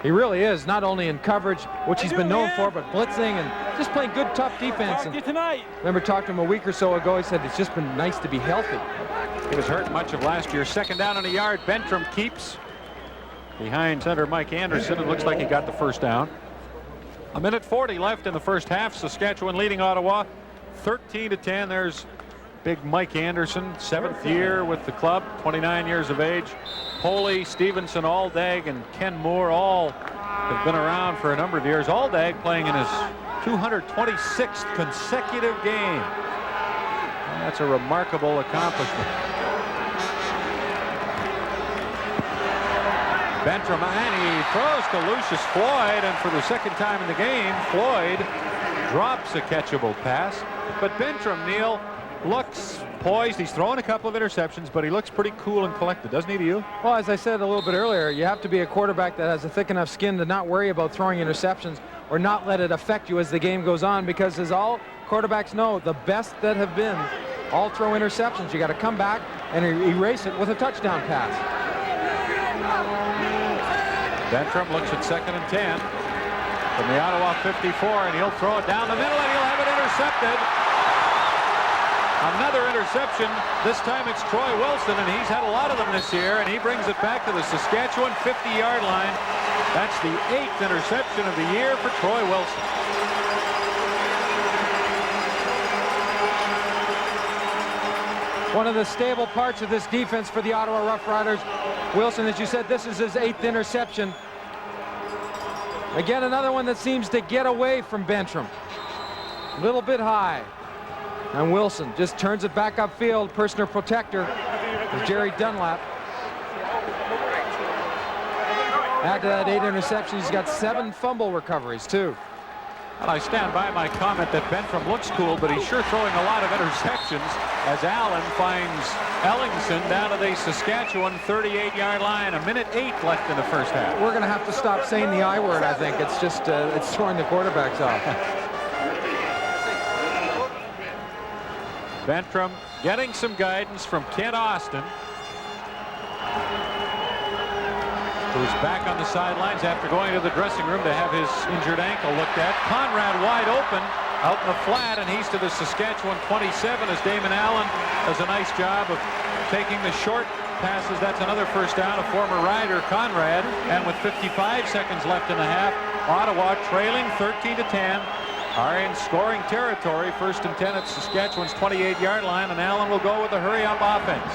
He really is, not only in coverage, which he's been known for, but blitzing and just playing good, tough defense. And remember talking to him a week or so ago, he said it's just been nice to be healthy. He was hurt much of last year. 2nd down and a yard. Bentram keeps behind center Mike Anderson. It looks like he got the 1st down. A minute 40 left in the 1st half. Saskatchewan leading Ottawa 13-10. There's big Mike Anderson, 7th year with the club, 29 years of age. Poley, Stevenson, Aldag, and Ken Moore all have been around for a number of years. Aldag playing in his 226th consecutive game. And that's a remarkable accomplishment. Bentram, and he throws to Lucius Floyd, and for the 2nd time in the game, Floyd drops a catchable pass. But Bentram, Neil, looks poised. He's thrown a couple of interceptions, but he looks pretty cool and collected, doesn't he, to you? Well, as I said a little bit earlier, you have to be a quarterback that has a thick enough skin to not worry about throwing interceptions or not let it affect you as the game goes on, because as all quarterbacks know, the best that have been all throw interceptions. You got to come back and erase it with a touchdown pass. Bentram looks at 2nd and 10 from the Ottawa 54, and he'll throw it down the middle, and he'll have it intercepted. Another interception. This time it's Troy Wilson, and he's had a lot of them this year, and he brings it back to the Saskatchewan 50-yard line. That's the 8th interception of the year for Troy Wilson. One of the stable parts of this defense for the Ottawa Roughriders. Wilson, as you said, this is his 8th interception. Again, another one that seems to get away from Bentram. A little bit high. And Wilson just turns it back upfield. Personal protector is Jerry Dunlap. Add to that 8 interceptions, he's got 7 fumble recoveries, too. Well, I stand by my comment that Bentram looks cool, but he's sure throwing a lot of interceptions as Allen finds Ellingson down to the Saskatchewan 38-yard line. 1:08 left in the first half. We're going to have to stop saying the I word, I think. It's just it's throwing the quarterbacks off. Bentram getting some guidance from Kent Austin, who's back on the sidelines after going to the dressing room to have his injured ankle looked at. Conrad wide open out in the flat, and he's to the Saskatchewan 27 as Damon Allen does a nice job of taking the short passes. That's another first down, a former Rider, Conrad. And with 55 seconds left in the half, Ottawa trailing 13-10 are in scoring territory. 1st and 10 at Saskatchewan's 28-yard line, and Allen will go with a hurry-up offense.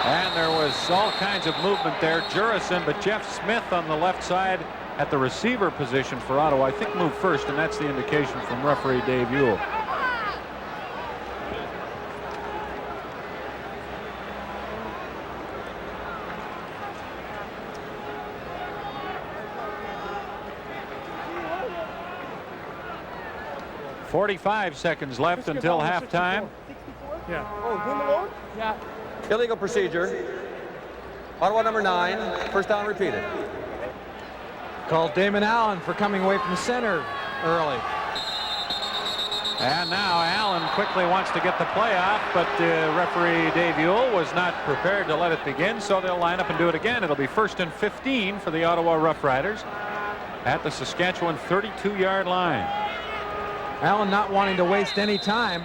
And there was all kinds of movement there. Jurison, but Jeff Smith on the left side at the receiver position for Ottawa, I think, moved first, and that's the indication from referee Dave Ewell. .45 seconds left until halftime. Yeah. Oh, him alone? Yeah. Illegal procedure. Ottawa number 9. First down repeated. Called Damon Allen for coming away from center early. And now Allen quickly wants to get the play off, but referee Dave Ewell was not prepared to let it begin, so they'll line up and do it again. It'll be 1st and 15 for the Ottawa Roughriders at the Saskatchewan 32-yard line. Allen not wanting to waste any time.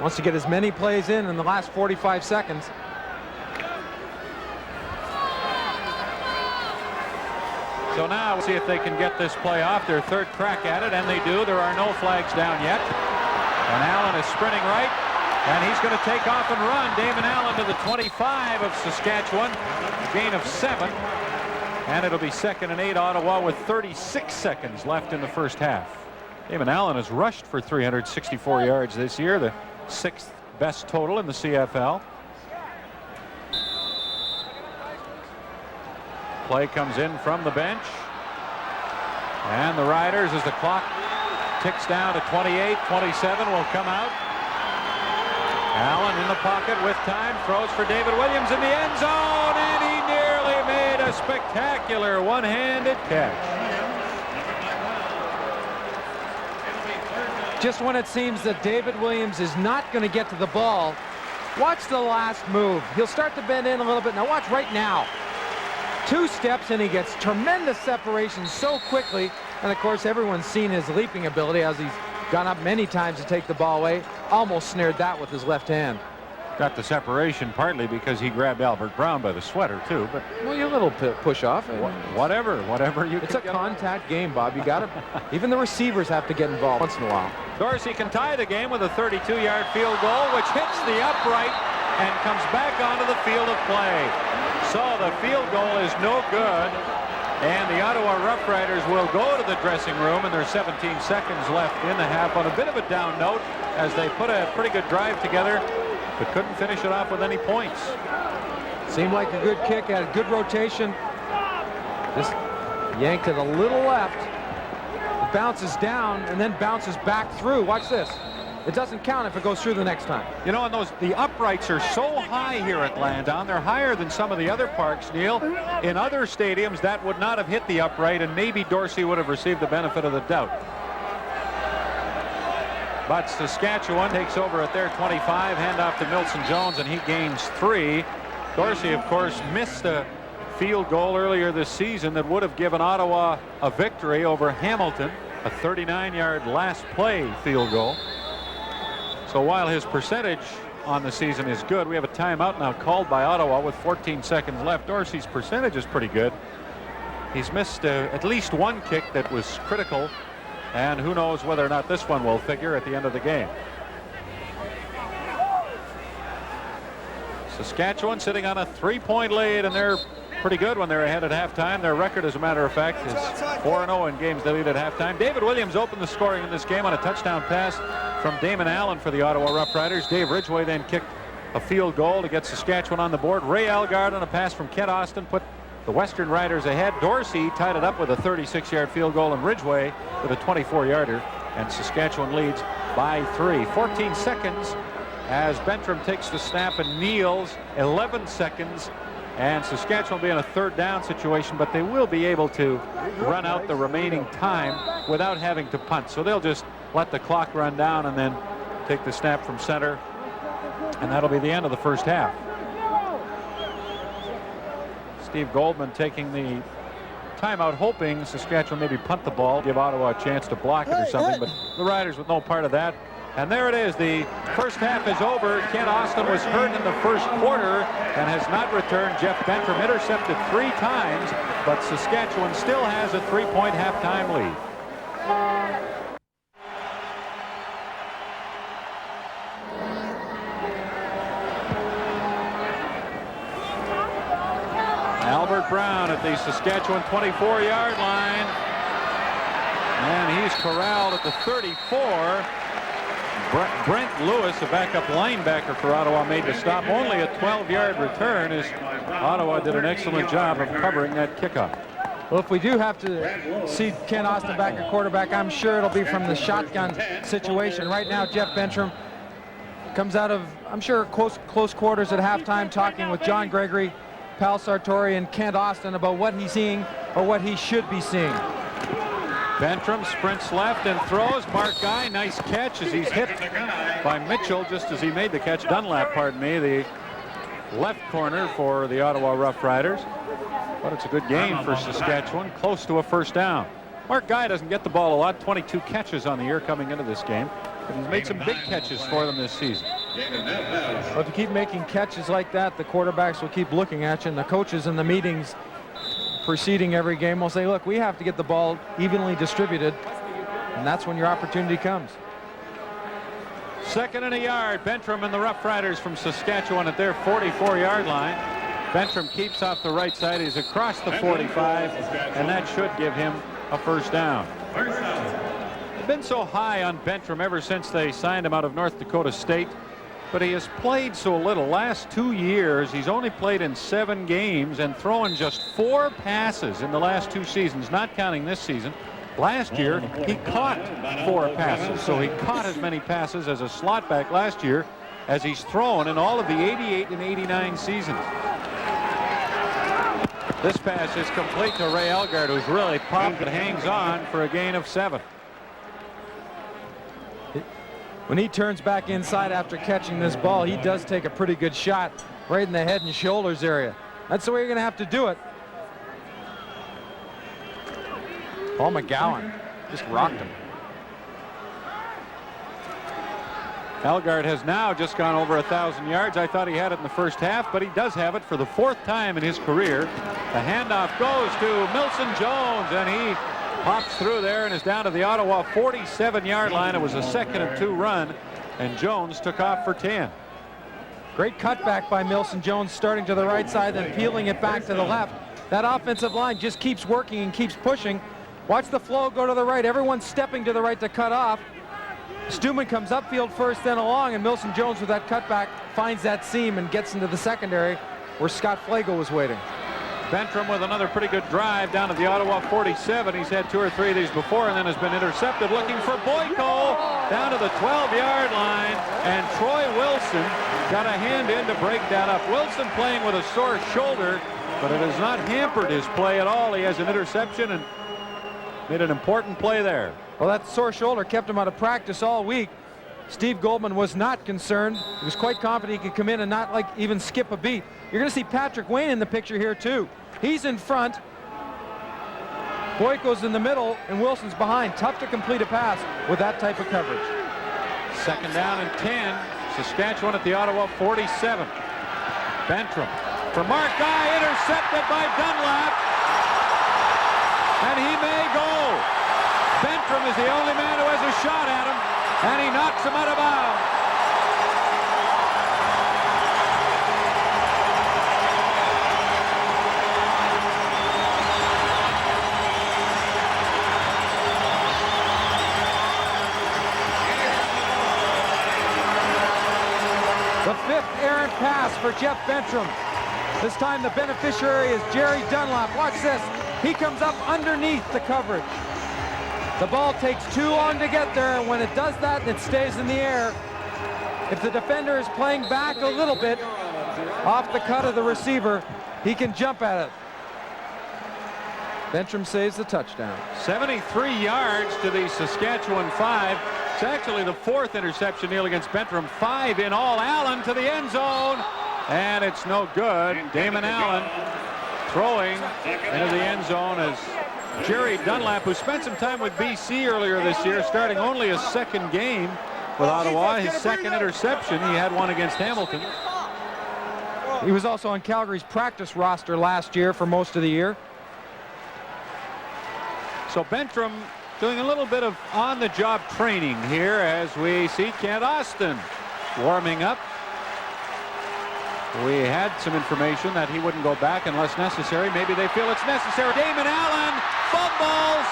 Wants to get as many plays in the last 45 seconds. So now we'll see if they can get this play off. Their third crack at it, and they do. There are no flags down yet. And Allen is sprinting right, and he's going to take off and run. Damon Allen to the 25 of Saskatchewan. A gain of 7. And it'll be 2nd and 8 Ottawa with 36 seconds left in the first half. Damon Allen has rushed for 364 yards this year, the 6th best total in the CFL. Play comes in from the bench. And the Riders, as the clock ticks down to 28, 27 will come out. Allen in the pocket with time, throws for David Williams in the end zone, and he nearly made a spectacular one-handed catch. Just when it seems that David Williams is not going to get to the ball, watch the last move. He'll start to bend in a little bit. Now watch right now. 2 steps and he gets tremendous separation so quickly. And of course everyone's seen his leaping ability as he's gone up many times to take the ball away. Almost snared that with his left hand. Got the separation partly because he grabbed Albert Brown by the sweater too, but well, your little push off. Whatever you. It's a contact game, Bob. You got to. Even the receivers have to get involved once in a while. Dorsey can tie the game with a 32-yard field goal, which hits the upright and comes back onto the field of play. So the field goal is no good, and the Ottawa Roughriders will go to the dressing room, and there's 17 seconds left in the half on a bit of a down note as they put a pretty good drive together, but couldn't finish it off with any points. Seemed like a good kick, had a good rotation. Just yanked it a little left. It bounces down and then bounces back through. Watch this. It doesn't count if it goes through the next time. You know, and the uprights are so high here at Lansdowne. They're higher than some of the other parks, Neil. In other stadiums, that would not have hit the upright, and maybe Dorsey would have received the benefit of the doubt. But Saskatchewan takes over at their 25, handoff to Milson Jones, and he gains 3. Dorsey, of course, missed a field goal earlier this season that would have given Ottawa a victory over Hamilton, a 39-yard last play field goal. So while his percentage on the season is good, we have a timeout now called by Ottawa with 14 seconds left. Dorsey's percentage is pretty good. He's missed at least one kick that was critical, and who knows whether or not this one will figure at the end of the game. Saskatchewan sitting on a 3-point lead, and they're pretty good when they're ahead at halftime. Their record, as a matter of fact, is 4-0 in games they lead at halftime. David Williams opened the scoring in this game on a touchdown pass from Damon Allen for the Ottawa Roughriders. Dave Ridgway then kicked a field goal to get Saskatchewan on the board. Ray Elgard on a pass from Kent Austin put the Western Riders ahead. Dorsey tied it up with a 36-yard field goal, and Ridgway with a 24-yarder, and Saskatchewan leads by 3. 14 seconds as Bentram takes the snap and kneels. 11 seconds, and Saskatchewan will be in a third down situation, but they will be able to run out the remaining time without having to punt. So they'll just let the clock run down and then take the snap from center, and that'll be the end of the first half. Steve Goldman taking the timeout, hoping Saskatchewan maybe punt the ball, give Ottawa a chance to block it or something, but the Riders with no part of that. And there it is. The first half is over. Kent Austin was hurt in the first quarter and has not returned. Jeff Bentram intercepted 3 times, but Saskatchewan still has a 3-point halftime lead. Albert Brown at the Saskatchewan 24-yard line, and he's corralled at the 34. Brent Lewis, a backup linebacker for Ottawa, made the stop. Only a 12-yard return, as Ottawa did an excellent job of covering that kickoff. Well, if we do have to see Kent Austin back at quarterback, I'm sure it'll be from the shotgun situation. Right now, Jeff Bentram comes out of, I'm sure, close quarters at halftime, talking with John Gregory, Pal Sartori, and Kent Austin about what he's seeing or what he should be seeing. Bentram sprints left and throws. Mark Guy, nice catch as he's hit by Mitchell just as he made the catch. Dunlap, pardon me, the left corner for the Ottawa Roughriders. But it's a good game for Saskatchewan, close to a first down. Mark Guy doesn't get the ball a lot, 22 catches on the year coming into this game, but he's made some big catches for them this season. Well, if you keep making catches like that, the quarterbacks will keep looking at you, and the coaches in the meetings preceding every game will say, look, we have to get the ball evenly distributed, and that's when your opportunity comes. 2nd and a yard. Bentram and the Roughriders from Saskatchewan at their 44-yard line. Bentram keeps off the right side. He's across the 45, and that should give him a first down. They've been so high on Bentram ever since they signed him out of North Dakota State, but he has played so little. Last 2 years, he's only played in 7 games and thrown just 4 passes in the last 2 seasons, not counting this season. Last year, he caught 4 passes, so he caught as many passes as a slot back last year as he's thrown in all of the 88 and 89 seasons. This pass is complete to Ray Elgard, who's really popped and hangs on for a gain of 7. When he turns back inside after catching this ball, he does take a pretty good shot right in the head and shoulders area. That's the way you're going to have to do it. Paul McGowan just rocked him. Elgard has now just gone over 1,000 yards. I thought he had it in the first half, but he does have it for the 4th time in his career. The handoff goes to Milson Jones, and he pops through there and is down to the Ottawa 47-yard line. It was a 2nd and 2 run, and Jones took off for 10. Great cutback by Milson Jones, starting to the right side, then peeling it back to the left. That offensive line just keeps working and keeps pushing. Watch the flow go to the right. Everyone's stepping to the right to cut off. Stuman comes upfield first, then along, and Milson Jones with that cutback finds that seam and gets into the secondary where Scott Flagle was waiting. Bentram with another pretty good drive down to the Ottawa 47. He's had 2 or 3 of these before and then has been intercepted. Looking for Boyko down to the 12-yard line, and Troy Wilson got a hand in to break that up. Wilson playing with a sore shoulder, but it has not hampered his play at all. He has an interception and made an important play there. Well, that sore shoulder kept him out of practice all week. Steve Goldman was not concerned. He was quite confident he could come in and not even skip a beat. You're going to see Patrick Wayne in the picture here too. He's in front. Boyko's in the middle, and Wilson's behind. Tough to complete a pass with that type of coverage. 2nd down and 10. Saskatchewan at the Ottawa 47. Bentram for Mark Guy, intercepted by Dunlap, and he may go. Bentram is the only man who has a shot at him, and he knocks him out of bounds. The 5th errant for Jeff Bentram. This time the beneficiary is Jerry Dunlap. Watch this. He comes up underneath the coverage. The ball takes too long to get there, and when it does that, it stays in the air. If the defender is playing back a little bit off the cut of the receiver, he can jump at it. Bentram saves the touchdown. 73 yards to the Saskatchewan 5. It's actually the 4th interception, Neil, against Bentram. 5 in all. Allen to the end zone, and it's no good. Damon Allen throwing into the end zone as Jerry Dunlap, who spent some time with BC earlier this year, starting only his 2nd game with Ottawa, his 2nd interception. He had one against Hamilton. He was also on Calgary's practice roster last year for most of the year. So Bentram doing a little bit of on-the-job training here as we see Kent Austin warming up. We had some information that he wouldn't go back unless necessary. Maybe they feel it's necessary. Damon Allen fumbles,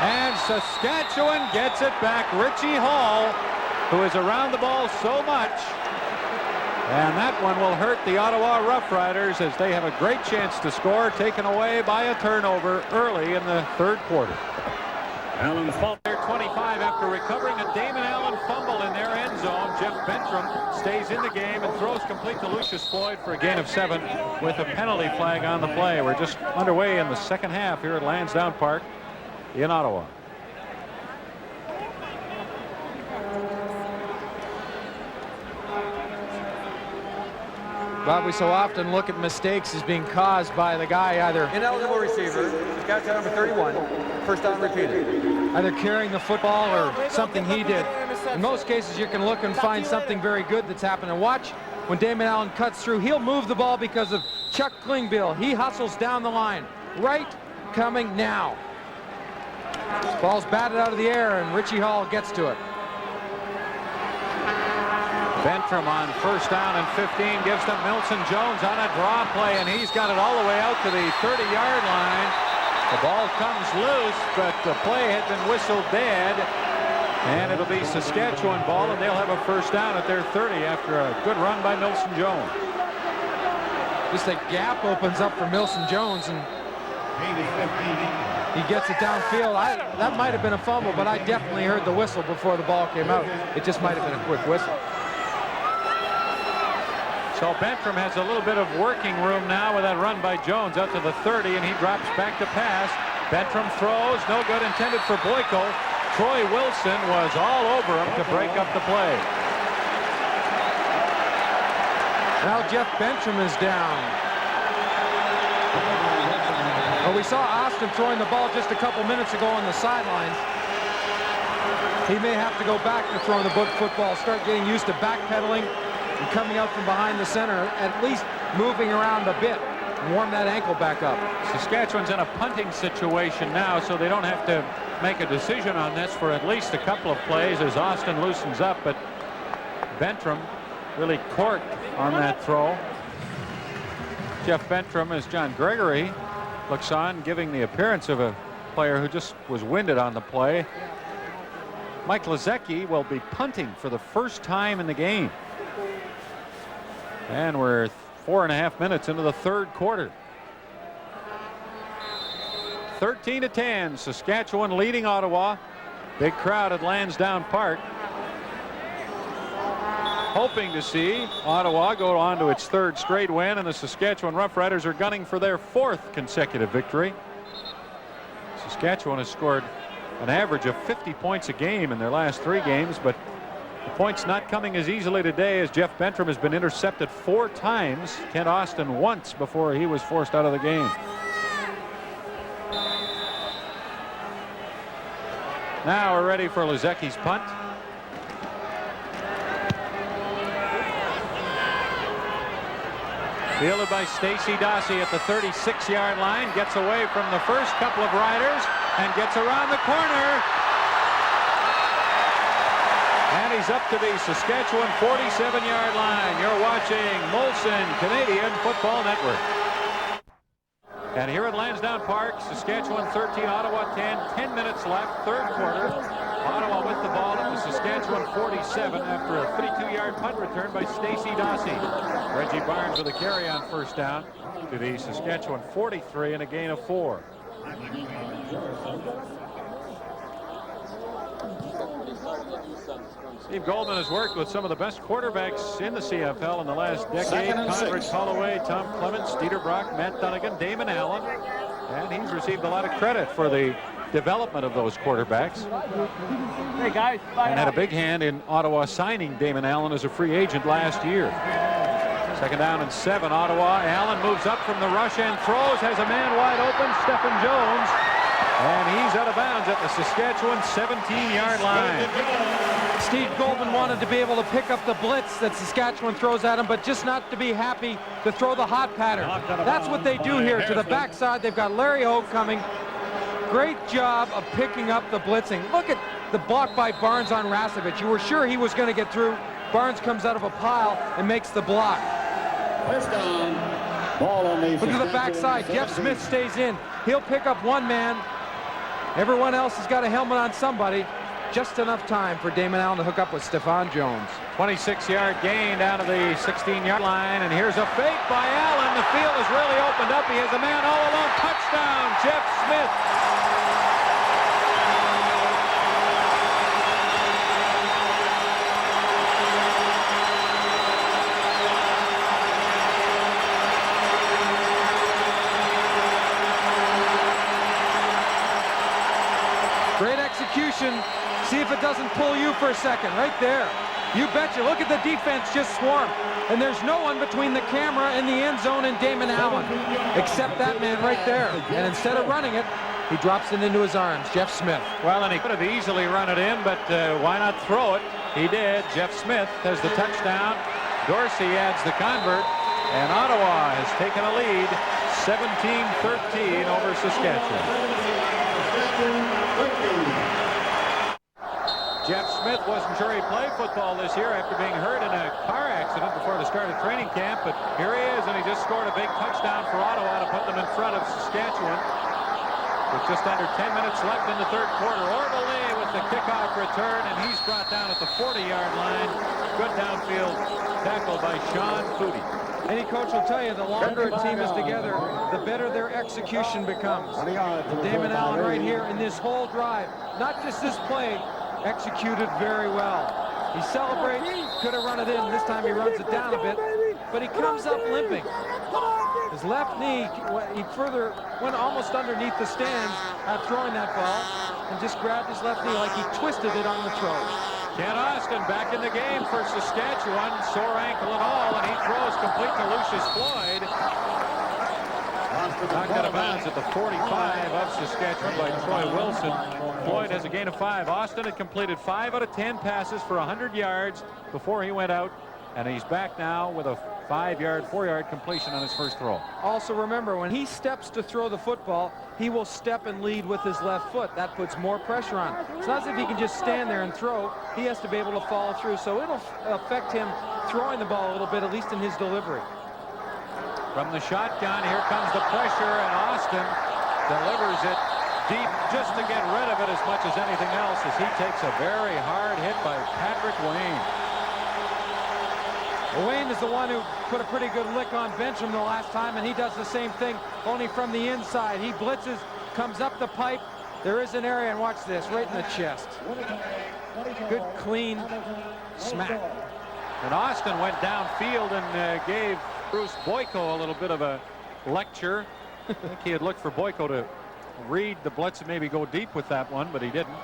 and Saskatchewan gets it back. Richie Hall, who is around the ball so much, and that one will hurt the Ottawa Roughriders as they have a great chance to score, taken away by a turnover early in the 3rd quarter. Allen fumble there 25 after recovering a Damon Allen fumble in their end zone. Jeff Bentram stays in the game and throws complete to Lucius Floyd for a gain of 7 with a penalty flag on the play. We're just underway in the 2nd half here at Lansdowne Park in Ottawa. Bob, we so often look at mistakes as being caused by the guy either Ineligible receiver, Saskatchewan number 31, first down repeated. either carrying the football or something he did. In most cases, you can look and find something very good that's happened. And watch when Damon Allen cuts through. He'll move the ball because of Chuck Klingbeil. He hustles down the line. Right coming now. Ball's batted out of the air, and Richie Hall gets to it. Bentram on first down and 15 gives to Milson Jones on a draw play, and he's got it all the way out to the 30-yard line. The ball comes loose, but the play had been whistled dead, and it'll be Saskatchewan ball, and they'll have a first down at their 30 after a good run by Milson Jones. Just a gap opens up for Milson Jones, and he gets it downfield. That might have been a fumble, but I definitely heard the whistle before the ball came out. It just might have been a quick whistle. So Bentram has a little bit of working room now with that run by Jones out to the 30, and he drops back to pass. Bentram throws, no good, intended for Boyko. Troy Wilson was all over him to break up the play. Now Jeff Bentram is down. Well, we saw Austin throwing the ball just a couple minutes ago on the sidelines. He may have to go back to throwing the football, start getting used to backpedaling and coming out from behind the center, at least moving around a bit and warm that ankle back up. Saskatchewan's in a punting situation now, so they don't have to make a decision on this for at least a couple of plays as Austin loosens up, but Bentram really corked on that throw. Jeff Bentram, as John Gregory looks on, giving the appearance of a player who just was winded on the play. Mike Lezecki will be punting for the first time in the game. And we're 4.5 minutes into the 3rd quarter. 13-10, Saskatchewan leading Ottawa. Big crowd at Lansdowne Park. Hoping to see Ottawa go on to its 3rd straight win, and the Saskatchewan Roughriders are gunning for their 4th consecutive victory. Saskatchewan has scored an average of 50 points a game in their last 3 games, but the points not coming as easily today as Jeff Bentram has been intercepted 4 times. Kent Austin once before he was forced out of the game. Now we're ready for Lezecki's punt. Fielded by Stacey Dossie at the 36-yard line. Gets away from the first couple of riders and gets around the corner. And he's up to the Saskatchewan 47-yard line. You're watching Molson Canadian Football Network. And here at Lansdowne Park, Saskatchewan 13, Ottawa 10. 10 minutes left, 3rd quarter. Ottawa with the ball at the Saskatchewan 47 after a 32-yard punt return by Stacey Dossie. Reggie Barnes with a carry on first down to the Saskatchewan 43 and a gain of 4. Steve Goldman has worked with some of the best quarterbacks in the CFL in the last decade. Conrad Holloway, Tom Clements, Dieter Brock, Matt Dunnigan, Damon Allen. And he's received a lot of credit for the development of those quarterbacks. Hey, guys. And had a big hand in Ottawa signing Damon Allen as a free agent last year. Second down and 7, Ottawa. Allen moves up from the rush and throws, has a man wide open, Stephen Jones. And he's out of bounds at the Saskatchewan 17-yard line. Steve Goldman wanted to be able to pick up the blitz that Saskatchewan throws at him, but just not to be happy to throw the hot pattern. That's what they do here. To the backside, they've got Larry Hogue coming. Great job of picking up the blitzing. Look at the block by Barnes on Rasevich. You were sure he was going to get through. Barnes comes out of a pile and makes the block. First down. Ball on the Look at the backside. Jeff Smith stays in. He'll pick up one man. Everyone else has got a helmet on somebody. Just enough time for Damon Allen to hook up with Stephen Jones. 26-yard gain down to the 16-yard line, and here's a fake by Allen. The field is really opened up. He has a man all alone. Touchdown, Jeff Smith. Great execution. See if it doesn't pull you for a second. Right there. You betcha. Look at the defense just swarm. And there's no one between the camera and the end zone and Damon Allen, except that man right there. And instead of running it, he drops it into his arms. Jeff Smith. Well, and he could have easily run it in, but why not throw it? He did. Jeff Smith has the touchdown. Dorsey adds the convert. And Ottawa has taken a lead, 17-13 over Saskatchewan. Jeff Smith wasn't sure he'd play football this year after being hurt in a car accident before the start of training camp, but here he is, and he just scored a big touchdown for Ottawa to put them in front of Saskatchewan with just under 10 minutes left in the third quarter. Orbelet with the kickoff return, and he's brought down at the 40-yard line. Good downfield tackle by Sean Foodie. Any coach will tell you the longer a team is together, the better their execution becomes. And Damon Allen right here in this whole drive, not just this play, executed very well. He celebrates, could have run it in. This time he runs it down a bit, but he comes up limping. His left knee, he further went almost underneath the stands at throwing that ball and just grabbed his left knee like he twisted it on the throw. Ken Austin back in the game for Saskatchewan, sore ankle and all, and he throws complete to Lucius Floyd. Knocked out of bounds at the 45 of Saskatchewan by Troy Wilson. Floyd has a gain of 5. Austin had completed 5 out of 10 passes for 100 yards before he went out, and he's back now with a 4-yard completion on his first throw. Also remember, when he steps to throw the football, he will step and lead with his left foot. That puts more pressure on. It's not as if he can just stand there and throw. He has to be able to follow through, so it'll affect him throwing the ball a little bit, at least in his delivery. From the shotgun, here comes the pressure, and Austin delivers it deep just to get rid of it as much as anything else, as he takes a very hard hit by Patrick Wayne. Wayne is the one who put a pretty good lick on Bencham the last time, and he does the same thing, only from the inside. He blitzes, comes up the pipe. There is an area, and watch this, right in the chest. Good, clean smack. And Austin went downfield and gave Bruce Boyko a little bit of a lecture. I think he had looked for Boyko to read the blitz and maybe go deep with that one, but he didn't.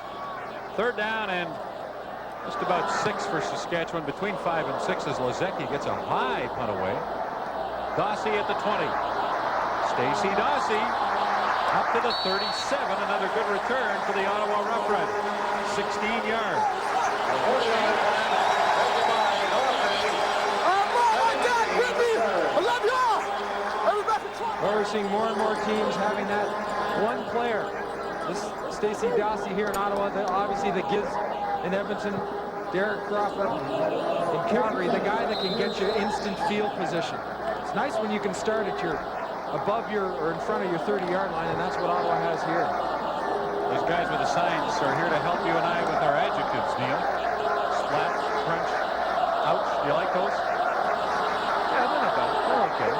Third down and just about 6 for Saskatchewan, between 5 and 6 as Lazecki gets a high punt away. Dossie at the 20. Stacey Dossie up to the 37. Another good return for the Ottawa Roughriders. 16 yards. Well, we're seeing more and more teams having that one player. This Stacey Dossie here in Ottawa, obviously the Giz in Edmonton, Derek Crawford in Calgary, the guy that can get you instant field position. It's nice when you can start at your above your or in front of your 30-yard line, and that's what Ottawa has here. These guys with the signs are here to help you and I with our Neil. Splat, crunch, ouch. Do you like those? Yeah, they're not bad. They're okay.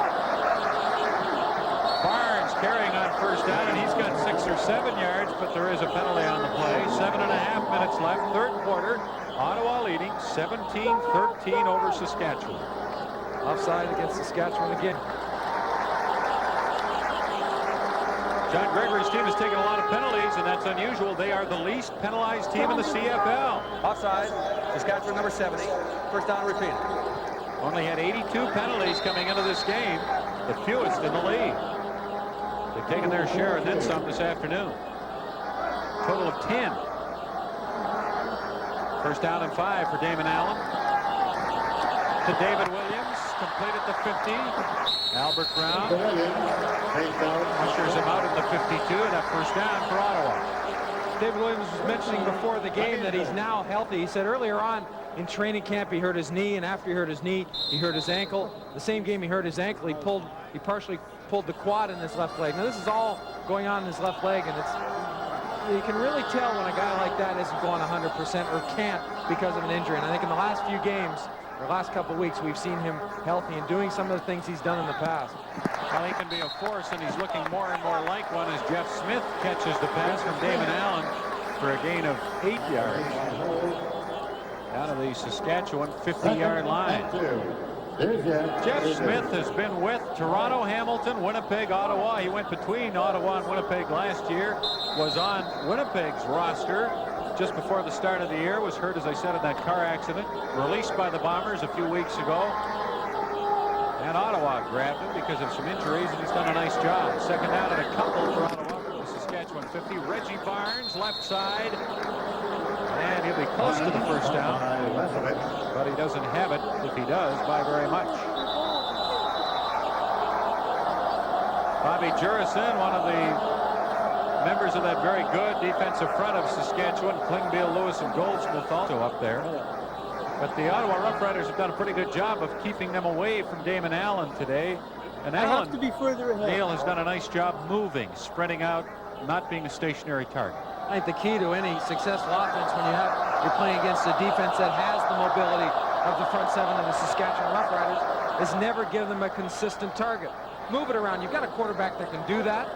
Barnes carrying on first down, and he's got 6 or 7 yards, but there is a penalty on the play. 7.5 minutes left, third quarter. Ottawa leading 17-13 over Saskatchewan. Offside against Saskatchewan again. John Gregory's team has taken a lot of penalties, and that's unusual. They are the least penalized team in the CFL. Offside. Saskatchewan number 70. First down repeated. Only had 82 penalties coming into this game, the fewest in the league. They've taken their share and then some this afternoon. Total of 10. First down and 5 for Damon Allen. To David Williams, complete at the 50. Albert Brown ushers him out at the 52, and a first down for Ottawa. David Williams was mentioning before the game that he's now healthy. He said earlier on in training camp he hurt his knee, and after he hurt his knee, he hurt his ankle. The same game he hurt his ankle, he partially pulled the quad in his left leg. Now this is all going on in his left leg, and you can really tell when a guy like that isn't going 100% or can't because of an injury. And I think in the last few games, or last couple of weeks, we've seen him healthy and doing some of the things he's done in the past. Well, he can be a force, and he's looking more and more like one as Jeff Smith catches the pass from Damon Allen for a gain of 8 yards. Down to the Saskatchewan 50-yard line. Jeff Smith has been with Toronto, Hamilton, Winnipeg, Ottawa. He went between Ottawa and Winnipeg last year, was on Winnipeg's roster just before the start of the year, was hurt, as I said, in that car accident, released by the Bombers a few weeks ago. And Ottawa grabbed him because of some injuries, and he's done a nice job. Second down and a couple for Ottawa from the Saskatchewan 50. Reggie Barnes, left side. And he'll be close to the first down, but he doesn't have it, if he does, by very much. Bobby Jurison, one of the members of that very good defensive front of Saskatchewan, Klingbeil, Lewis, and Goldsmith also up there. But the Ottawa Roughriders have done a pretty good job of keeping them away from Damon Allen today. And Allen, have to be further ahead. Neil has done a nice job moving, spreading out, not being a stationary target. I think the key to any successful offense when you're playing against a defense that has the mobility of the front seven of the Saskatchewan Roughriders is never give them a consistent target. Move it around. You've got a quarterback that can do that.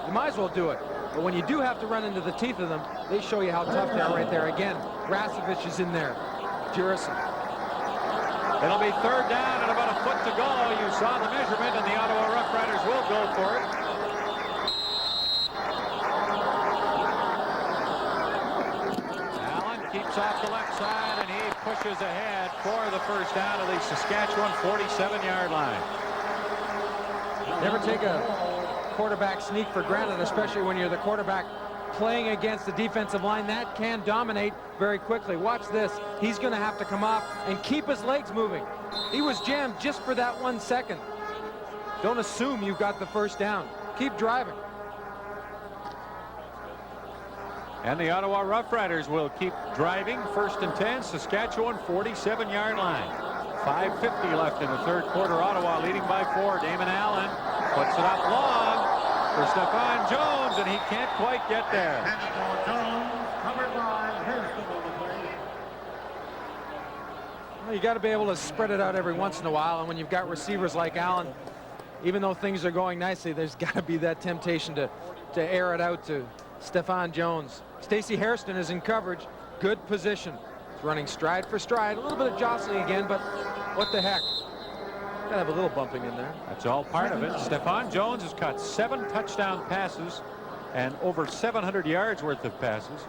You might as well do it. But when you do have to run into the teeth of them, they show you how tough they are right there. Again, Rasevich is in there. Jurison. It'll be third down and about a foot to go. You saw the measurement, and the Ottawa Roughriders will go for it. Keeps off the left side, and he pushes ahead for the first down to the Saskatchewan 47-yard line. Never take a quarterback sneak for granted, especially when you're the quarterback playing against the defensive line. That can dominate very quickly. Watch this. He's going to have to come off and keep his legs moving. He was jammed just for that 1 second. Don't assume you've got the first down. Keep driving. And the Ottawa Roughriders will keep driving. First and 10, Saskatchewan 47-yard line. 5:50 left in the third quarter. Ottawa leading by 4. Damon Allen puts it up long for Stephon Jones, and he can't quite get there. Well, you got to be able to spread it out every once in a while, and when you've got receivers like Allen, even though things are going nicely, there's got to be that temptation to air it out to Stephon Jones. Stacey Hairston is in coverage. Good position. He's running stride for stride. A little bit of jostling again, but what the heck? Gotta have a little bumping in there. That's all part of it. Stephon Jones has caught 7 touchdown passes and over 700 yards worth of passes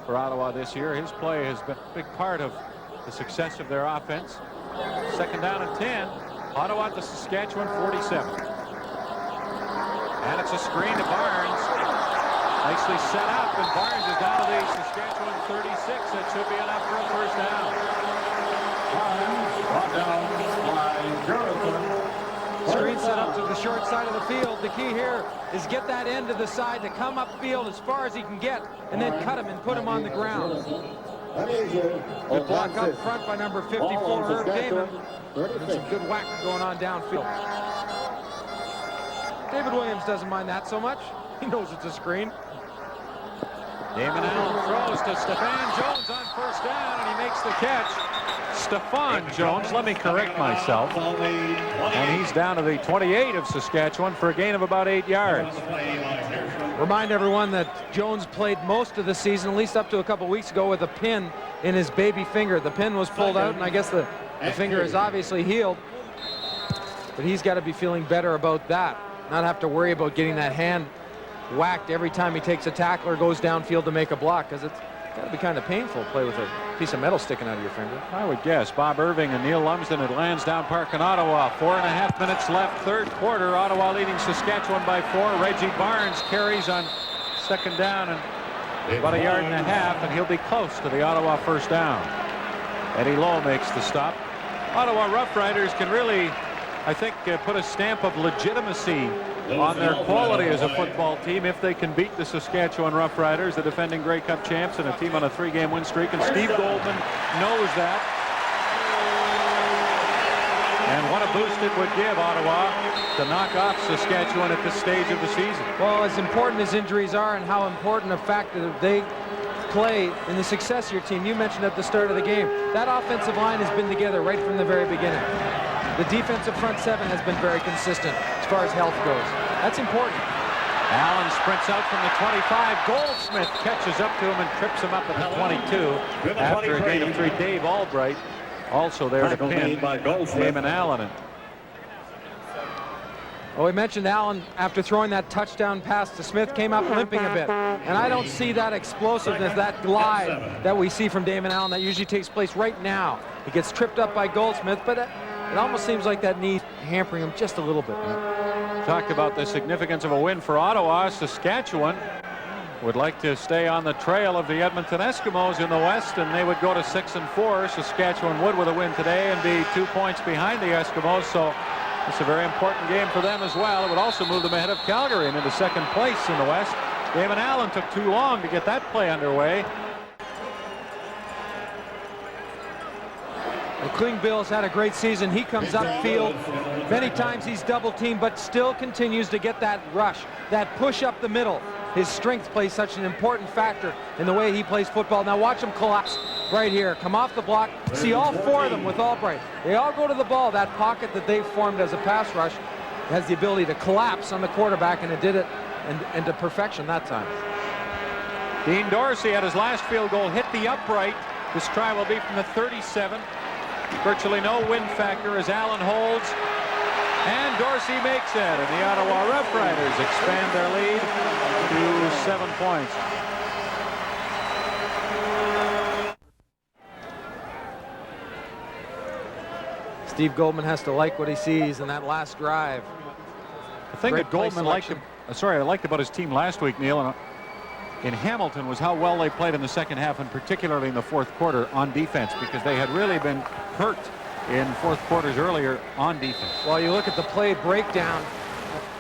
for Ottawa this year. His play has been a big part of the success of their offense. Second down and 10. Ottawa at the Saskatchewan 47. And it's a screen to Barnes. Nicely set up, and Barnes is down to the Saskatchewan 36. That should be enough for a first down. Screen set up to the short side of the field. The key here is get that end to the side to come upfield as far as he can get, and then cut him and put him on the ground. The block up front by number 54, Herb Damon. And some good whack going on downfield. David Williams doesn't mind that so much. He knows it's a screen. Damon Allen throws to Stefan Jones on first down, and he makes the catch. Stefan Jones, let me correct myself. And he's down to the 28 of Saskatchewan for a gain of about 8 yards. Remind everyone that Jones played most of the season, at least up to a couple weeks ago, with a pin in his baby finger. The pin was pulled out, and I guess the finger is obviously healed. But he's got to be feeling better about that. Not have to worry about getting that hand whacked every time he takes a tackle or goes downfield to make a block, because it's got to be kind of painful to play with a piece of metal sticking out of your finger. I would guess. Bob Irving and Neil Lumsden at Lansdowne Park in Ottawa. 4.5 minutes left, third quarter. Ottawa leading Saskatchewan by 4. Reggie Barnes carries on second down and about 1.5 yards, and he'll be close to the Ottawa first down. Eddie Lowe makes the stop. Ottawa Roughriders can really, I think, put a stamp of legitimacy on their quality as a football team if they can beat the Saskatchewan Roughriders, the defending Grey Cup champs, and a team on a 3-game win streak. And Steve Goldman knows that. And what a boost it would give Ottawa to knock off Saskatchewan at this stage of the season. Well, as important as injuries are and how important a factor that they play in the success of your team, you mentioned at the start of the game, that offensive line has been together right from the very beginning. The defensive front seven has been very consistent as far as health goes. That's important. Allen sprints out from the 25. Goldsmith catches up to him and trips him up at the 22 after a gain of 3. Dave Albright also there to pin Damon Allen. Well, we mentioned Allen, after throwing that touchdown pass to Smith, came up limping a bit. And I don't see that explosiveness, that glide that we see from Damon Allen that usually takes place right now. He gets tripped up by Goldsmith, but it almost seems like that knee hampering him just a little bit. Talked about the significance of a win for Ottawa. Saskatchewan would like to stay on the trail of the Edmonton Eskimos in the West, and they would go to 6-4. Saskatchewan would with a win today and be 2 points behind the Eskimos, so it's a very important game for them as well. It would also move them ahead of Calgary and into second place in the West. Damon Allen took too long to get that play underway. Well, Klingbeil's had a great season. He comes upfield. Many times he's double teamed, but still continues to get that rush, that push up the middle. His strength plays such an important factor in the way he plays football. Now watch him collapse right here. Come off the block. See all 4 of them with Albright. They all go to the ball. That pocket that they've formed as a pass rush has the ability to collapse on the quarterback, and it did it and to perfection that time. Dean Dorsey had his last field goal hit the upright. This try will be from the 37. Virtually no wind factor as Allen holds, and Dorsey makes it, and the Ottawa Roughriders expand their lead to 7 points. Steve Goldman has to like what he sees in that last drive. The thing that Goldman liked, I liked about his team last week, Neil, in Hamilton, was how well they played in the second half, and particularly in the fourth quarter on defense, because they had really been hurt in fourth quarters earlier on defense. Well, you look at the play breakdown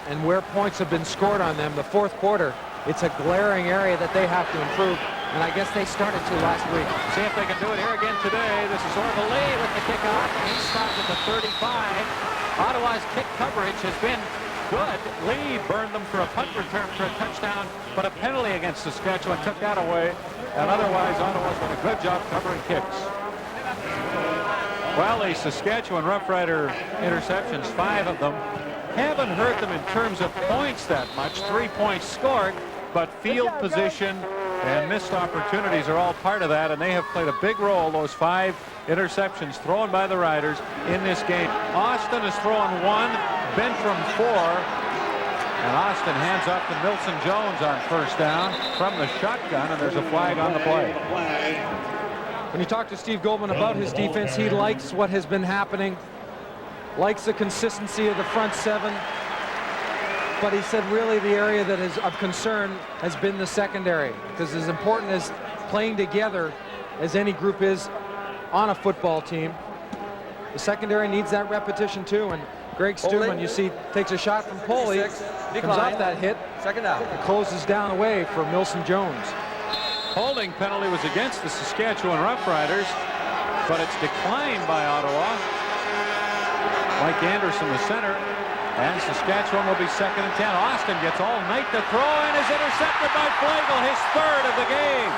and where points have been scored on them, the fourth quarter, it's a glaring area that they have to improve, and I guess they started to last week. See if they can do it here again today. This is Orville Lee with the kickoff. He stopped at the 35. Ottawa's kick coverage has been good. Lee burned them for a punt return for a touchdown, but a penalty against Saskatchewan took that away, and otherwise Ottawa's done a good job covering kicks. Well, the Saskatchewan Roughrider interceptions, 5 of them, haven't hurt them in terms of points that much. 3 points scored, but field position and missed opportunities are all part of that, and they have played a big role, those 5 interceptions thrown by the Riders in this game. Austin has thrown 1, Bentram 4, and Austin hands off to Milson Jones on first down from the shotgun, and there's a flag on the play. When you talk to Steve Goldman about his defense, he likes what has been happening, likes the consistency of the front 7, but he said really the area that is of concern has been the secondary, because as important as playing together as any group is on a football team, the secondary needs that repetition too. And Greg Stuman, you see, takes a shot from Poley, comes off that hit, second down, and closes down away for Milson Jones. Holding penalty was against the Saskatchewan Roughriders, but it's declined by Ottawa. Mike Anderson, the center, And Saskatchewan will be 2nd and 10. Austin gets all night to throw and is intercepted by Flagel, his 3rd of the game.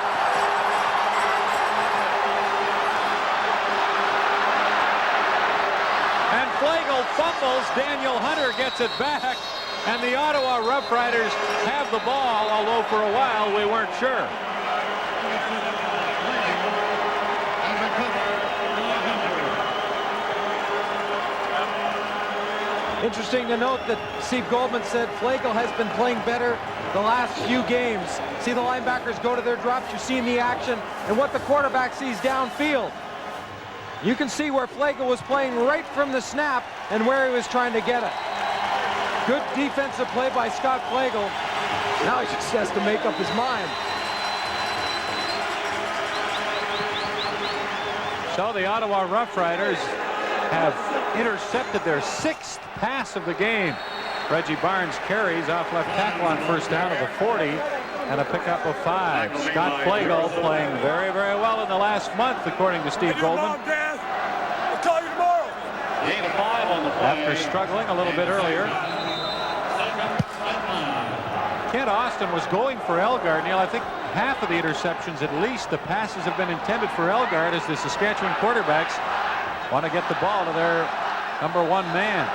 And Flagel fumbles. Daniel Hunter gets it back. And the Ottawa Roughriders have the ball, although for a while we weren't sure. Interesting to note that Steve Goldman said Flagel has been playing better the last few games. See the linebackers go to their drops. You're seeing the action and what the quarterback sees downfield. You can see where Flagel was playing right from the snap and where he was trying to get it. Good defensive play by Scott Flagel. Now he just has to make up his mind. So the Ottawa Roughriders have intercepted their 6th pass of the game. Reggie Barnes carries off left tackle on 1st down of the 40 and a pickup of 5. Scott Flagel playing very, very well in the last month, according to Steve Goldman. I'll call you tomorrow. Gain of 5 on the play. After struggling a little bit earlier. Kent Austin was going for Elgard. Neil, I think half of the interceptions, at least, the passes have been intended for Elgard as the Saskatchewan quarterbacks want to get the ball to their number 1 man.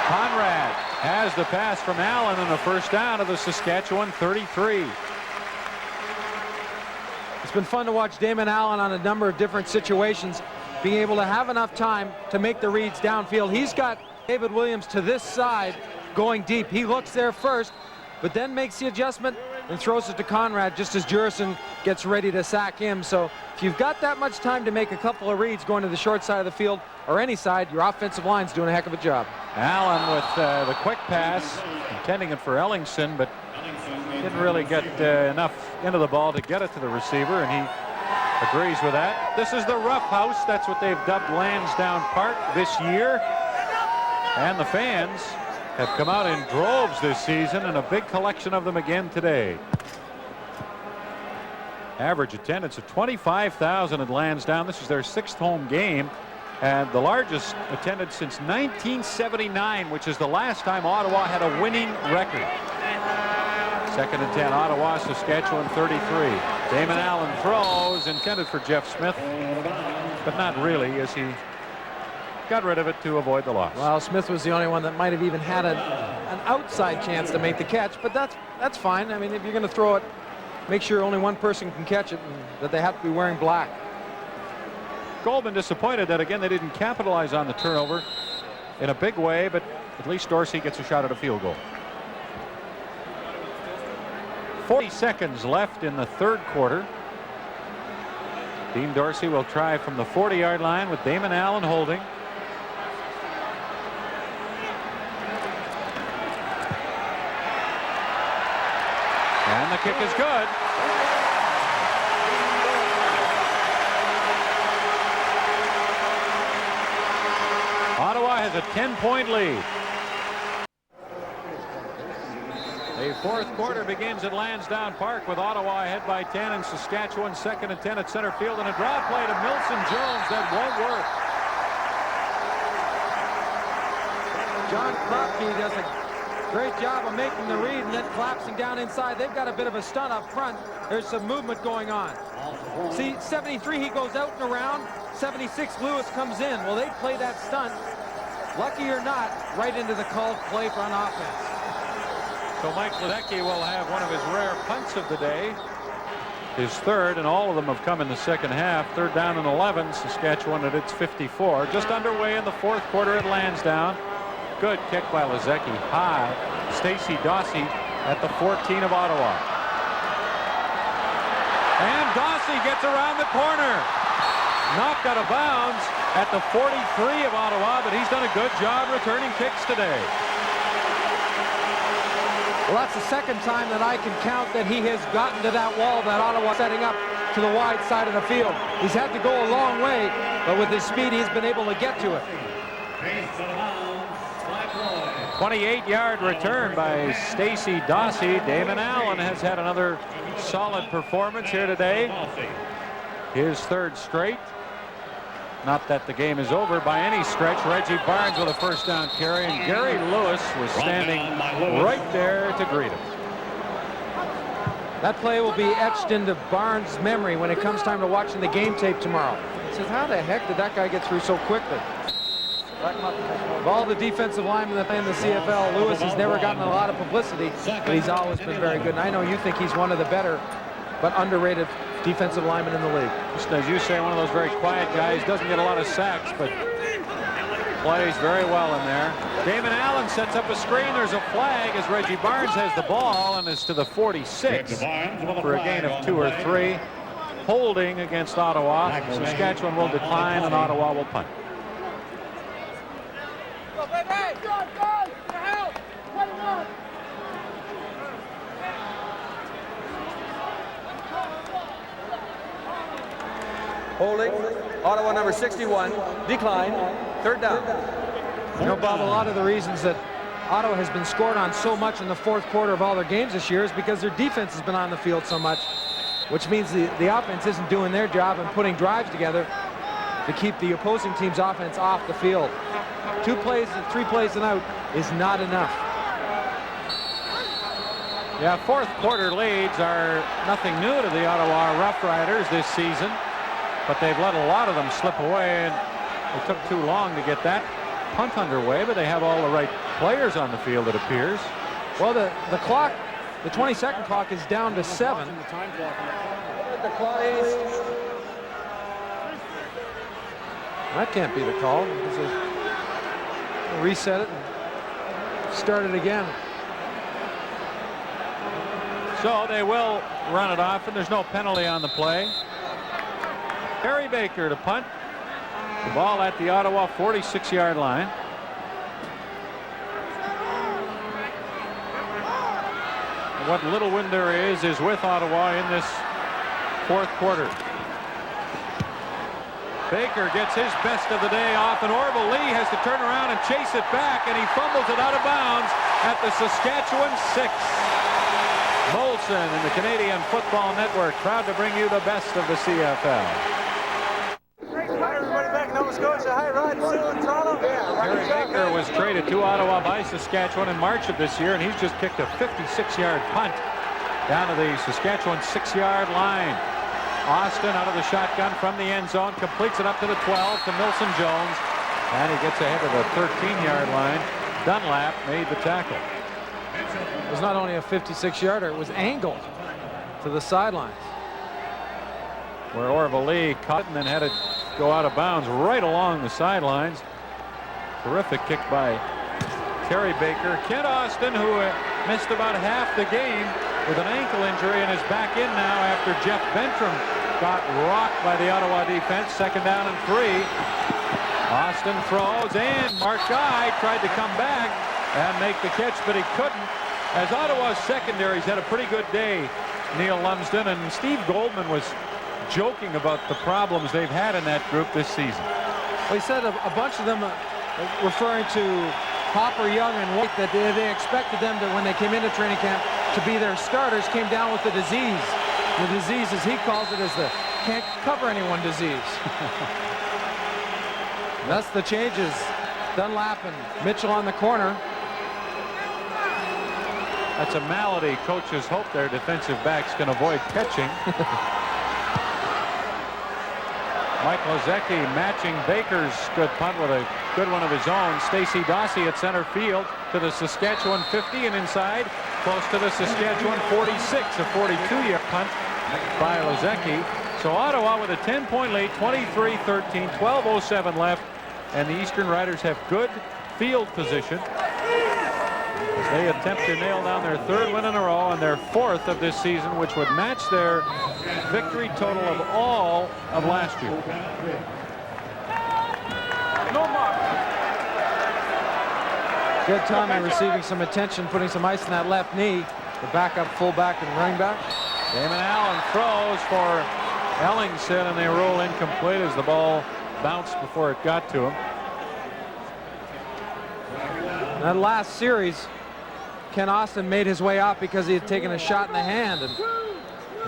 Conrad has the pass from Allen and a 1st down of the Saskatchewan 33. It's been fun to watch Damon Allen on a number of different situations, being able to have enough time to make the reads downfield. He's got David Williams to this side going deep. He looks there first, but then makes the adjustment and throws it to Conrad just as Jurison gets ready to sack him. So if you've got that much time to make a couple of reads going to the short side of the field or any side, your offensive line's doing a heck of a job. Allen with the quick pass, intending it for Ellingson, but didn't really get enough into the ball to get it to the receiver, and he agrees with that. This is the Rough House. That's what they've dubbed Lansdowne Park this year. And the fans have come out in droves this season, and a big collection of them again today. Average attendance of 25,000 at Lansdowne. This is their 6th home game, and the largest attendance since 1979, which is the last time Ottawa had a winning record. 2nd and 10, Ottawa, Saskatchewan 33. Damon Allen throws, intended for Jeff Smith, but not really, as he got rid of it to avoid the loss. Well, Smith was the only one that might have even had an outside chance to make the catch, but that's fine. I mean, if you're going to throw it, make sure only one person can catch it and that they have to be wearing black. Goldman disappointed that, again, they didn't capitalize on the turnover in a big way, but at least Dorsey gets a shot at a field goal. 40 seconds left in the 3rd quarter. Dean Dorsey will try from the 40-yard line with Damon Allen holding. And the kick is good. Ottawa has a 10-point lead. The 4th quarter begins at Lansdowne Park with Ottawa ahead by 10 and Saskatchewan 2nd and 10 at center field, and a draw play to Milson Jones that won't work. John Kropke does a great job of making the read and then collapsing down inside. They've got a bit of a stunt up front. There's some movement going on. See, 73, he goes out and around. 76, Lewis comes in. Well, they play that stunt, lucky or not, right into the called play for an offense. So Mike Ledecky will have one of his rare punts of the day. His 3rd, and all of them have come in the 2nd half. 3rd down and 11, Saskatchewan at its 54. Just underway in the 4th quarter at Lansdowne. Good kick by Ledecky high. Stacey Dawsey at the 14 of Ottawa. And Dawsey gets around the corner. Knocked out of bounds at the 43 of Ottawa, but he's done a good job returning kicks today. Well, that's the 2nd time that I can count that he has gotten to that wall that Ottawa setting up to the wide side of the field. He's had to go a long way, but with his speed, he's been able to get to it. 28-yard return by Stacey Dawsey. Damon Allen has had another solid performance here today. His 3rd straight. Not that the game is over by any stretch. Reggie Barnes with a first down carry, and Gary Lewis was standing right there to greet him. That play will be etched into Barnes' memory when it comes time to watching the game tape tomorrow. He says, how the heck did that guy get through so quickly? Of all the defensive linemen that play in the CFL, Lewis has never gotten a lot of publicity, but he's always been very good. And I know you think he's one of the better but underrated defensive linemen in the league. Just as you say, one of those very quiet guys, doesn't get a lot of sacks, but plays very well in there. Damon Allen sets up a screen. There's a flag as Reggie Barnes has the ball and is to the 46 for a gain of 2 or 3. Holding against Ottawa. Saskatchewan will decline and Ottawa will punt. Holding. Ottawa number 61. Decline. Third down. You know, Bob, a lot of the reasons that Ottawa has been scored on so much in the fourth quarter of all their games this year is because their defense has been on the field so much, which means the offense isn't doing their job and putting drives together to keep the opposing team's offense off the field. 2 plays, 3 plays and out is not enough. Yeah, fourth quarter leads are nothing new to the Ottawa Roughriders this season, but they've let a lot of them slip away, and it took too long to get that punt underway, but they have all the right players on the field, it appears. Well, the clock, the 20-second clock is down to 7. That can't be the call. Reset it and start it again. So they will run it off, and there's no penalty on the play. Terry Baker to punt. The ball at the Ottawa 46-yard line. What little wind there is with Ottawa in this fourth quarter. Baker gets his best of the day off, and Orville Lee has to turn around and chase it back, and he fumbles it out of bounds at the Saskatchewan 6. Molson and the Canadian Football Network proud to bring you the best of the CFL. Terry Baker was traded to Ottawa by Saskatchewan in March of this year, and he's just kicked a 56-yard punt down to the Saskatchewan 6-yard line. Austin out of the shotgun from the end zone, completes it up to the 12 to Milson Jones, and he gets ahead of the 13-yard line. Dunlap made the tackle. It was not only a 56-yarder, it was angled to the sidelines. Where Orville Lee caught and then had it go out of bounds right along the sidelines. Terrific kick by Terry Baker. Kent Austin, who missed about half the game with an ankle injury, and is back in now after Jeff Bentram got rocked by the Ottawa defense. 2nd down and 3. Austin throws, and Mark Guy tried to come back and make the catch, but he couldn't, as Ottawa's secondaries had a pretty good day. Neil Lumsden and Steve Goldman was joking about the problems they've had in that group this season. Well, he said a bunch of them, referring to Hopper, Young, and White, that they expected them to, when they came into training camp, to be their starters, came down with the disease. The disease, as he calls it, is the can't cover anyone disease. That's the changes. Dunlap and Mitchell on the corner. That's a malady coaches hope their defensive backs can avoid catching. Mike Lozecki matching Baker's good punt with a good one of his own. Stacey Dossie at center field to the Saskatchewan 50 and inside close to the Saskatchewan 46. A 42-yard punt by Lozecki. So Ottawa with a 10-point lead, 23-13, 12:07 left, and the Eastern Riders have good field position as they attempt to nail down their 3rd win in a row and their 4th of this season, which would match their victory total of all of last year. Good timing, receiving some attention, putting some ice in that left knee. The backup fullback and running back. Damon Allen throws for Ellingson, and they roll incomplete as the ball bounced before it got to him. That last series, Ken Austin made his way out because he had taken a shot in the hand. And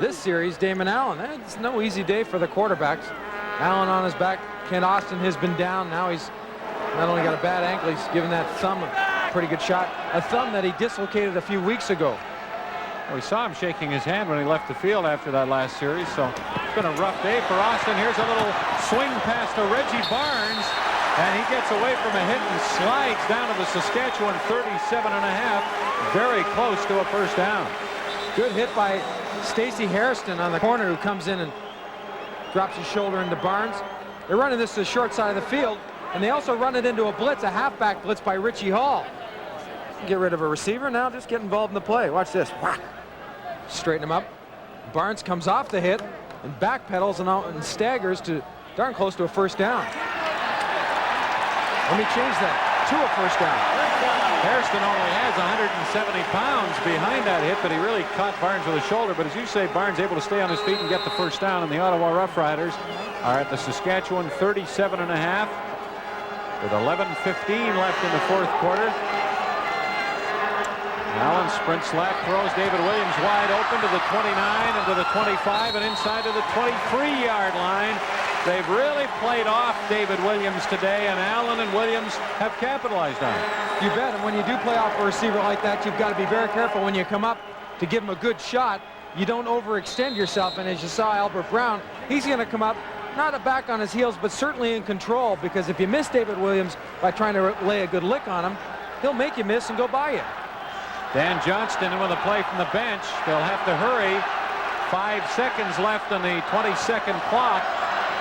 this series, Damon Allen, it's no easy day for the quarterbacks. Allen on his back. Kent Austin has been down. Now he's not only got a bad ankle, he's given that thumb a pretty good shot. A thumb that he dislocated a few weeks ago. Well, we saw him shaking his hand when he left the field after that last series, so it's been a rough day for Austin. Here's a little swing pass to Reggie Barnes, and he gets away from a hit and slides down to the Saskatchewan 37.5, very close to a first down. Good hit by Stacey Hairston on the corner, who comes in and drops his shoulder into Barnes. They're running this to the short side of the field, and they also run it into a blitz, a halfback blitz by Richie Hall. Get rid of a receiver, now just get involved in the play. Watch this. Whack. Straighten him up. Barnes comes off the hit and backpedals and staggers to darn close to a first down. Let me change that to a first down. Hairston only has 170 pounds behind that hit, but he really caught Barnes with a shoulder. But as you say, Barnes able to stay on his feet and get the first down, and the Ottawa Roughriders are at the Saskatchewan 37.5 with 11:15 left in the fourth quarter. Allen sprints left, throws David Williams wide open to the 29 and to the 25 and inside to the 23-yard line. They've really played off David Williams today, and Allen and Williams have capitalized on it. You bet, and when you do play off a receiver like that, you've got to be very careful when you come up to give him a good shot. You don't overextend yourself, and as you saw Albert Brown, he's going to come up not a back on his heels, but certainly in control, because if you miss David Williams by trying to lay a good lick on him, he'll make you miss and go by you. Dan Johnston with a play from the bench. They'll have to hurry. 5 seconds left on the 20-second clock.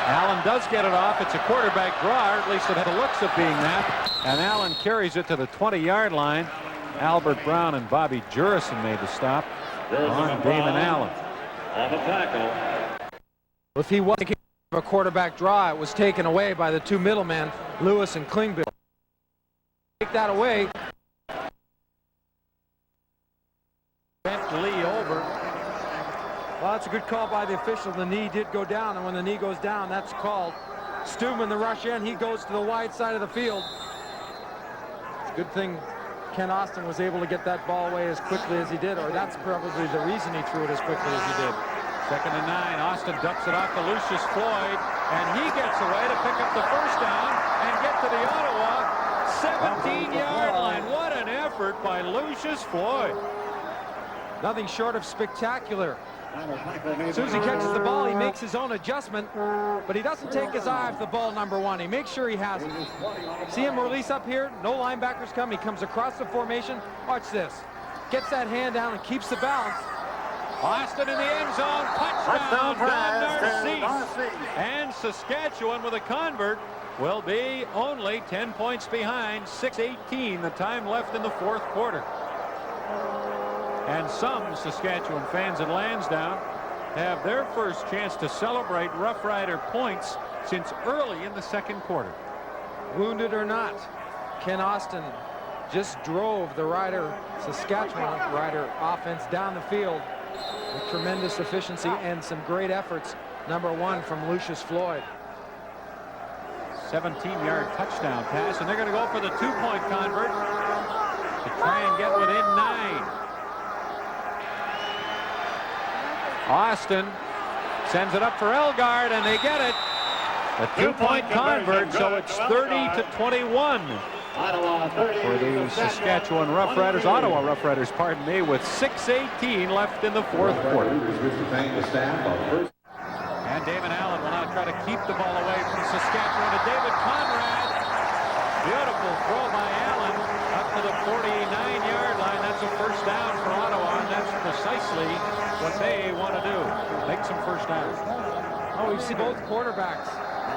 Allen does get it off. It's a quarterback draw, or at least it had the looks of being that. And Allen carries it to the 20-yard line. Albert Brown and Bobby Jurison made the stop on Damon Allen. On the tackle. If he wasn't a quarterback draw, it was taken away by the two middlemen, Lewis and Klingbeil. Take that away. Lee over. Well, that's a good call by the official. The knee did go down, and when the knee goes down, that's called. Stewman, the rush in, he goes to the wide side of the field. It's a good thing Ken Austin was able to get that ball away as quickly as he did, or that's probably the reason he threw it as quickly as he did. 2nd and 9. Austin dumps it off to Lucius Floyd, and he gets away to pick up the first down and get to the Ottawa 17-yard line. What an effort by Lucius Floyd. Nothing short of spectacular. As soon as he catches the ball, he makes his own adjustment, but he doesn't take his eye off the ball, number one. He makes sure he has it. See him release up here? No linebackers come. He comes across the formation. Watch this. Gets that hand down and keeps the balance. Austin in the end zone. Touchdown, Don Narcisse. And Saskatchewan with a convert will be only 10 points behind. 6:18 the time left in the fourth quarter. And some Saskatchewan fans in Lansdowne have their first chance to celebrate Rough Rider points since early in the second quarter. Wounded or not, Ken Austin just drove the Saskatchewan Rider offense down the field with tremendous efficiency and some great efforts. Number one from Lucius Floyd. 17-yard touchdown pass, and they're going to go for the two-point convert to try and get within 9. Austin sends it up for Elgard, and they get it. A two-point convert, so it's 30-21 for the Saskatchewan Roughriders, Ottawa Roughriders, pardon me, with 6:18 left in the fourth quarter. And Damon Allen will now try to keep the ball away from Saskatchewan to David Conrad. Beautiful throw by Allen up to the 49-yard line. That's a first down for Ottawa, and that's precisely what they want to do. Make some first downs. Oh, you see both quarterbacks,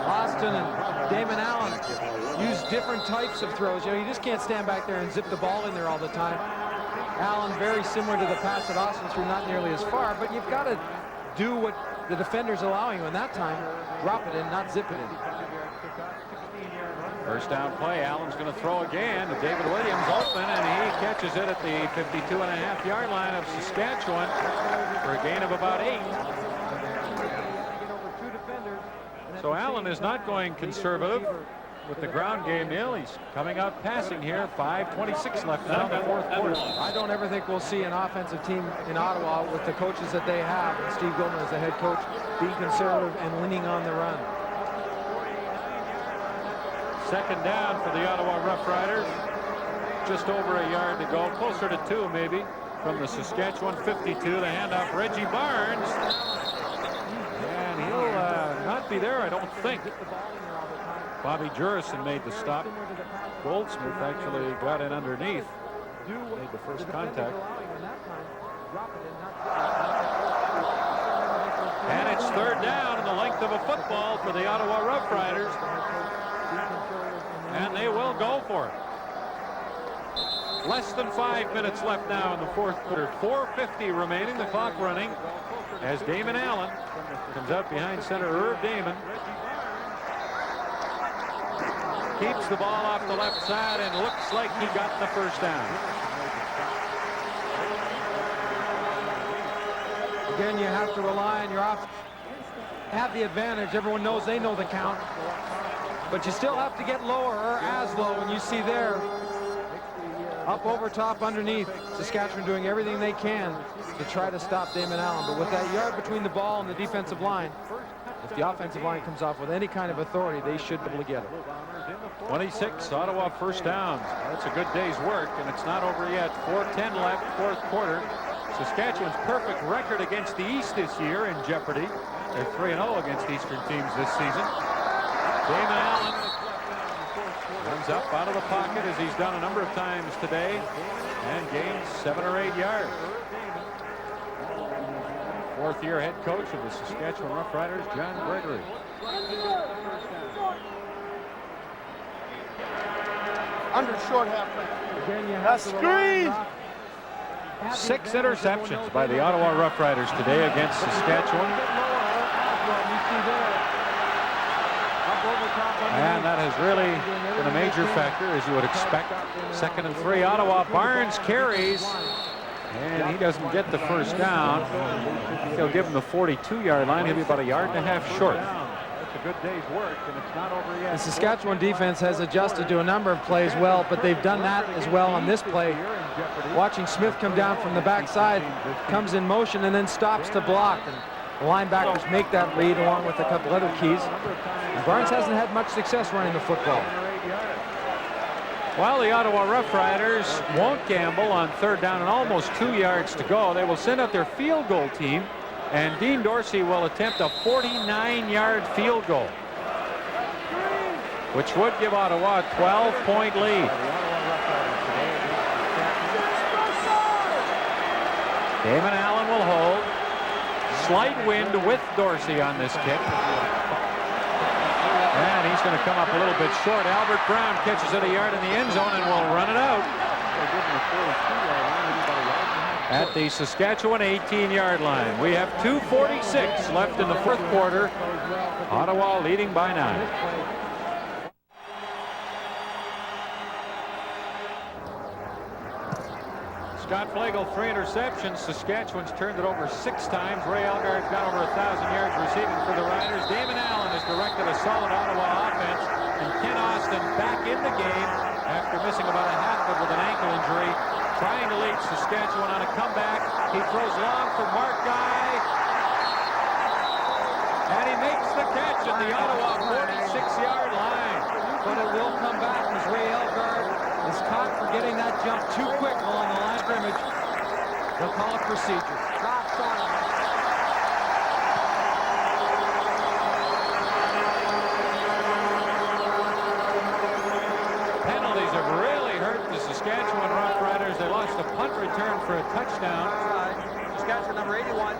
Austin and Damon Allen, use different types of throws. You know, you just can't stand back there and zip the ball in there all the time. Allen very similar to the pass that Austin threw, not nearly as far, but you've got to do what the defender's allowing you, and that time, drop it in, not zip it in. First down play. Allen's going to throw again to David Williams, open, and he catches it at the 52.5-yard line of Saskatchewan for a gain of about 8. So Allen is not going conservative with the ground game nil. He's coming out passing here. 5:26 left now in the fourth quarter. I don't ever think we'll see an offensive team in Ottawa with the coaches that they have, and Steve Gilman as the head coach, being conservative and leaning on the run. Second down for the Ottawa Roughriders. Just over a yard to go, closer to 2 maybe, from the Saskatchewan 52. The handoff, Reggie Barnes. And he'll not be there, I don't think. Bobby Jurison made the stop. Goldsmith actually got in underneath. Made the first contact. And it's third down and the length of a football for the Ottawa Roughriders. And they will go for it. Less than 5 minutes left now in the fourth quarter. 4:50 remaining, the clock running, as Damon Allen comes out behind center. Irv Damon keeps the ball off the left side and looks like he got the first down. Again, you have to rely on your offense. Have the advantage. Everyone knows they know the count. But you still have to get lower, or as low, when you see there. Up over top underneath. Saskatchewan doing everything they can to try to stop Damon Allen. But with that yard between the ball and the defensive line, if the offensive line comes off with any kind of authority, they should be able to get it. 26, Ottawa first downs. That's a good day's work, and it's not over yet. 4:10 left, fourth quarter. Saskatchewan's perfect record against the East this year in jeopardy. They're 3-0 against Eastern teams this season. Damon Allen runs up out of the pocket, as he's done a number of times today, and gains 7 or 8 yards. Fourth-year head coach of the Saskatchewan Roughriders, John Gregory. Under short half. Again, you A have to rely screen. on 6 interceptions by the Ottawa Roughriders today against Saskatchewan. And that has really been a major factor, as you would expect. 2nd and 3, Ottawa. Barnes carries, and he doesn't get the first down. He'll give him the 42-yard line. He'll be about a yard and a half short. That's a good day's work, and it's not over yet. The Saskatchewan defense has adjusted to a number of plays well, but they've done that as well on this play. Watching Smith come down from the backside, comes in motion and then stops to block. And the linebackers make that lead along with a couple other keys. And Barnes hasn't had much success running the football. While the Ottawa Roughriders won't gamble on third down and almost 2 yards to go, they will send out their field goal team, and Dean Dorsey will attempt a 49-yard field goal, which would give Ottawa a 12-point lead. Damon Allen will hold. Slight wind with Dorsey on this kick. And he's going to come up a little bit short. Albert Brown catches it a yard in the end zone and will run it out at the Saskatchewan 18-yard line. We have 2:46 left in the fourth quarter. Ottawa leading by 9. Scott Flagel, 3 interceptions. Saskatchewan's turned it over 6 times. Ray Elgaard's got over 1,000 yards receiving for the Riders. Damon Allen has directed a solid Ottawa offense, and Ken Austin back in the game after missing about a half of it with an ankle injury, trying to lead Saskatchewan on a comeback. He throws long for Mark Guy, and he makes the catch at the Ottawa 46-yard line. But it will come back as Ray Elgaard is caught for getting that jump too quick along the line of scrimmage. They'll call it procedure. Penalties have really hurt the Saskatchewan Roughriders. They lost a punt return for a touchdown. Saskatchewan number 81.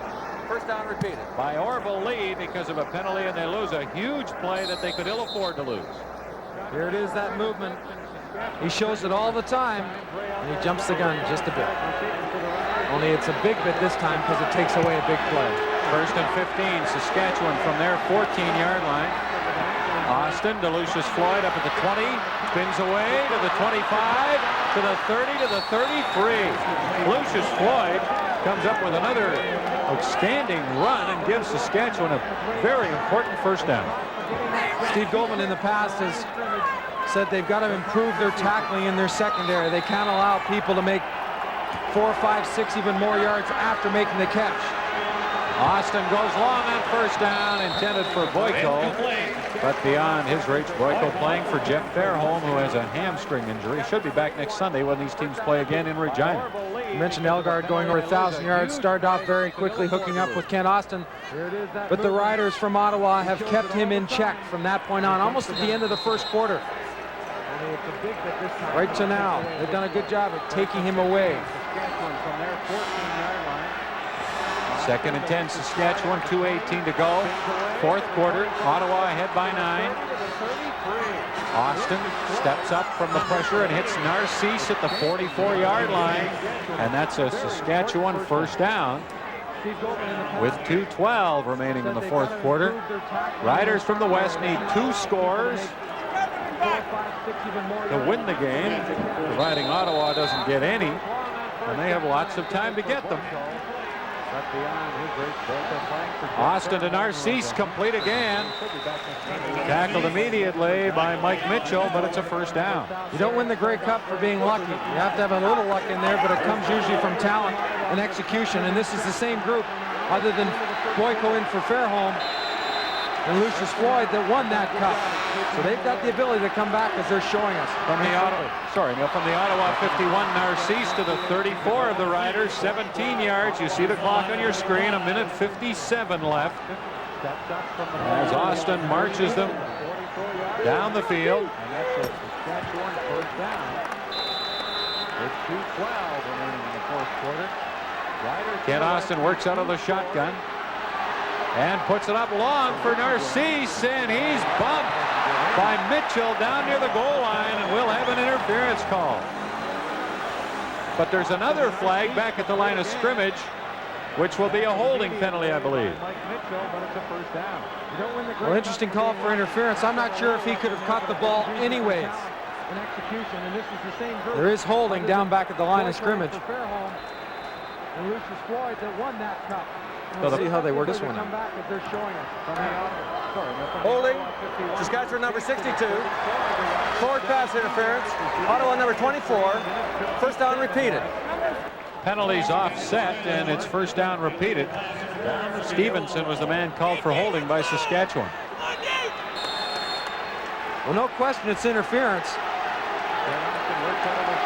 First down repeated. By Orville Lee because of a penalty, and they lose a huge play that they could ill afford to lose. Here it is, that movement. He shows it all the time, and he jumps the gun just a bit. Only it's a big bit this time because it takes away a big play. First and 15, Saskatchewan from their 14-yard line. Austin to Lucius Floyd up at the 20, spins away to the 25, to the 30, to the 33. Lucius Floyd comes up with another outstanding run and gives Saskatchewan a very important first down. Steve Goldman in the past has said they've got to improve their tackling in their secondary. They can't allow people to make 4, 5, 6 even more yards after making the catch. Austin goes long on first down, intended for Boyko, but beyond his reach. Boyko playing for Jeff Fairholm, who has a hamstring injury. Should be back next Sunday when these teams play again in Regina. You mentioned Elgard going over 1,000 yards, started off very quickly hooking up with Kent Austin, but the Riders from Ottawa have kept him in check from that point on, almost at the end of the first quarter. Right to now, they've done a good job at taking him away. Second and 10, Saskatchewan, 2:18 to go. Fourth quarter, Ottawa ahead by 9. Austin steps up from the pressure and hits Narcisse at the 44-yard line, and that's a Saskatchewan first down with 2:12 remaining in the fourth quarter. Riders from the West need 2 scores to win the game, providing Ottawa doesn't get any, and they have lots of time to get them. Austin to Narcisse, complete again. Tackled immediately by Mike Mitchell, but it's a first down. You don't win the Grey Cup for being lucky. You have to have a little luck in there, but it comes usually from talent and execution, and this is the same group, other than Boyko in for Fairholm and Lucius Floyd, that won that cup. So they've got the ability to come back, as they're showing us. From the Ottawa 51, Narcisse to the 34 of the Riders, 17 yards. You see the clock on your screen, 1:57 left. As Austin marches them down the field. And that's a Saskatchewan first down. With 2:12 remaining in the fourth quarter. Kent Austin works out of the shotgun and puts it up long for Narcisse, and he's bumped by Mitchell down near the goal line, and we'll have an interference call. But there's another flag back at the line of scrimmage, which will be a holding penalty, I believe. Well, interesting call for interference. I'm not sure if he could have caught the ball anyways. There is holding down back at the line of scrimmage. Let's see how they work this one. Holding, Saskatchewan number 62. Forward pass interference. Ottawa number 24. First down repeated. Penalties offset, and it's first down repeated. Stevenson was the man called for holding by Saskatchewan. Well, no question it's interference.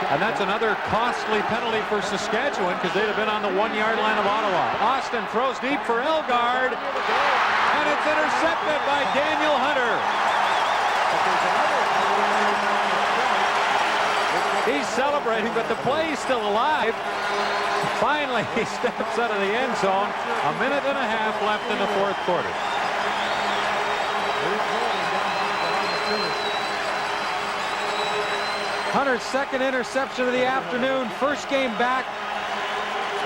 And that's another costly penalty for Saskatchewan, because they'd have been on the 1-yard line of Ottawa. Austin throws deep for Elgard, and it's intercepted by Daniel Hunter. He's celebrating, but the play's still alive. Finally, he steps out of the end zone. 1.5 minutes left in the fourth quarter. Hunter's second interception of the afternoon. First game back.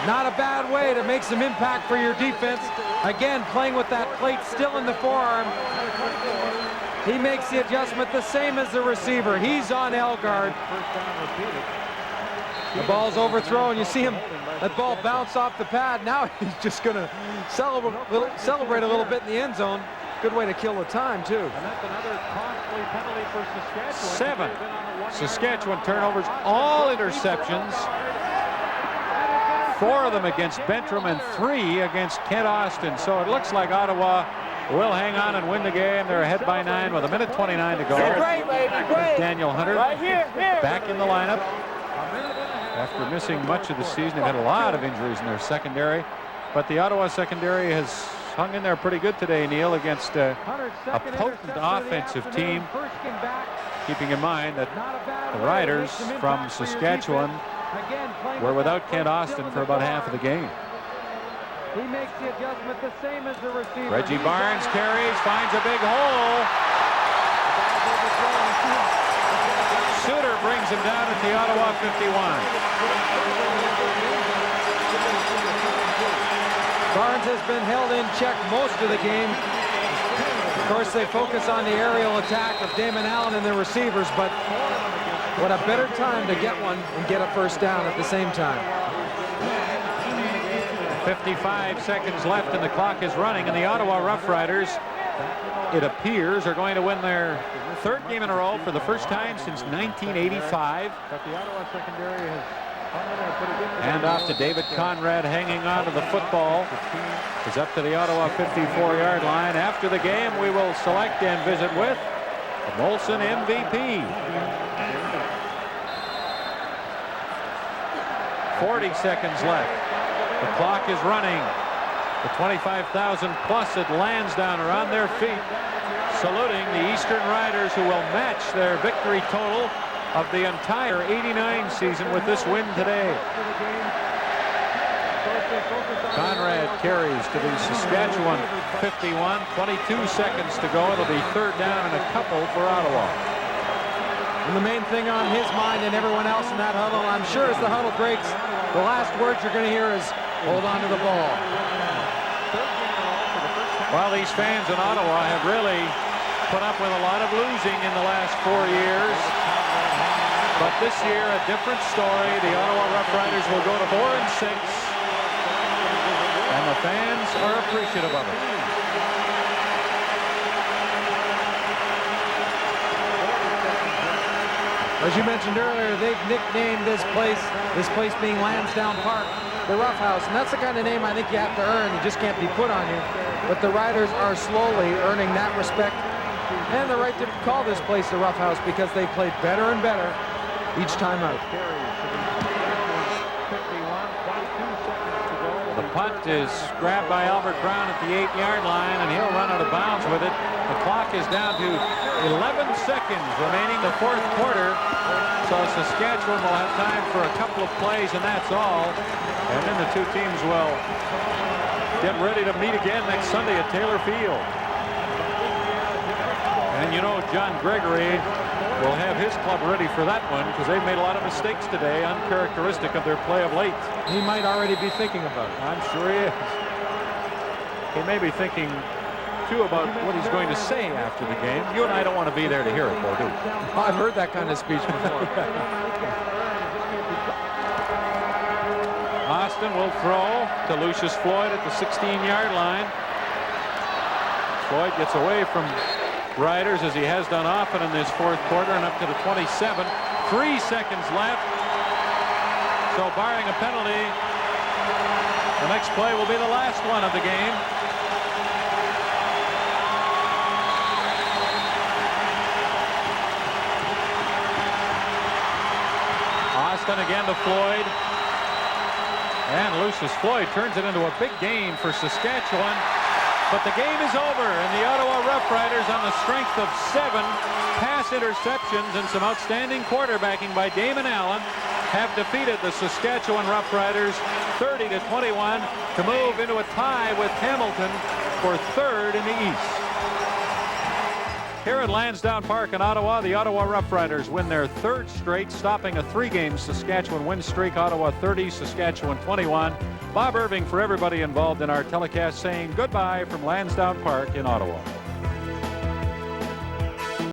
Not a bad way to make some impact for your defense. Again, playing with that plate still in the forearm. He makes the adjustment the same as the receiver. He's on Elgard. The ball's overthrown. You see him, that ball bounce off the pad. Now he's just going to celebrate a little bit in the end zone. Good way to kill the time, too. And that's another costly penalty for Saskatchewan. 7 Saskatchewan turnovers, all interceptions. 4 of them against Bentram and 3 against Kent Austin. So it looks like Ottawa will hang on and win the game. They're ahead by 9 with 1:29 to go. Great, baby, great. Daniel Hunter back in the lineup. After missing much of the season, they've had a lot of injuries in their secondary. But the Ottawa secondary has hung in there pretty good today, Neil, against a potent offensive team. Keeping in mind that the Riders from Saskatchewan were without Kent Austin for about half of the game. He makes the adjustment the same as the receiver. Reggie Barnes carries, finds a big hole. Suter brings him down at the Ottawa 51. Barnes has been held in check most of the game. Of course, they focus on the aerial attack of Damon Allen and the receivers, but what a better time to get one and get a first down at the same time. 55 seconds left and the clock is running, and the Ottawa Roughriders, it appears, are going to win their 3rd game in a row for the first time since 1985. But the Ottawa secondary has Hand off to David Conrad, hanging on to the football. He's up to the Ottawa 54-yard line. After the game, we will select and visit with the Molson MVP. 40 seconds left. The clock is running. The 25,000 plus at Lansdowne are on their feet, saluting the Eastern Riders, who will match their victory total of the entire '89 season with this win today. Conrad carries to the Saskatchewan 51. 22 seconds to go. It'll be third down and a couple for Ottawa. And the main thing on his mind and everyone else in that huddle, I'm sure as the huddle breaks, the last words you're going to hear is, hold on to the ball. Well, these fans in Ottawa have really put up with a lot of losing in the last 4 years. But this year, a different story. The Ottawa Roughriders will go to 4-6. And the fans are appreciative of it. As you mentioned earlier, they've nicknamed this place being Lansdowne Park, the Rough House. And that's the kind of name I think you have to earn. You just can't be put on you. But the Riders are slowly earning that respect and the right to call this place the Rough House, because they played better and better each time out. The punt is grabbed by Albert Brown at the 8-yard line, and he'll run out of bounds with it. The clock is down to 11 seconds remaining the fourth quarter. So Saskatchewan will have time for a couple of plays, and that's all. And then the two teams will get ready to meet again next Sunday at Taylor Field. And you know, John Gregory will have his club ready for that one, because they've made a lot of mistakes today, uncharacteristic of their play of late. He might already be thinking about it. I'm sure he is. He may be thinking, too, about what he's going to say after the game. You and I don't want to be there to hear it, though, do we? I've heard that kind of speech before. Austin will throw to Lucius Floyd at the 16-yard line. Floyd gets away from Riders, as he has done often in this fourth quarter, and up to the 27. 3 seconds left. So barring a penalty, the next play will be the last one of the game. Austin again to Floyd. And Lucius Floyd turns it into a big game for Saskatchewan. But the game is over, and the Ottawa Roughriders, on the strength of 7 pass interceptions and some outstanding quarterbacking by Damon Allen, have defeated the Saskatchewan Roughriders 30-21 to move into a tie with Hamilton for third in the East. Here at Lansdowne Park in Ottawa, the Ottawa Roughriders win their third straight, stopping a 3-game Saskatchewan win streak. Ottawa 30, Saskatchewan 21. Bob Irving for everybody involved in our telecast, saying goodbye from Lansdowne Park in Ottawa.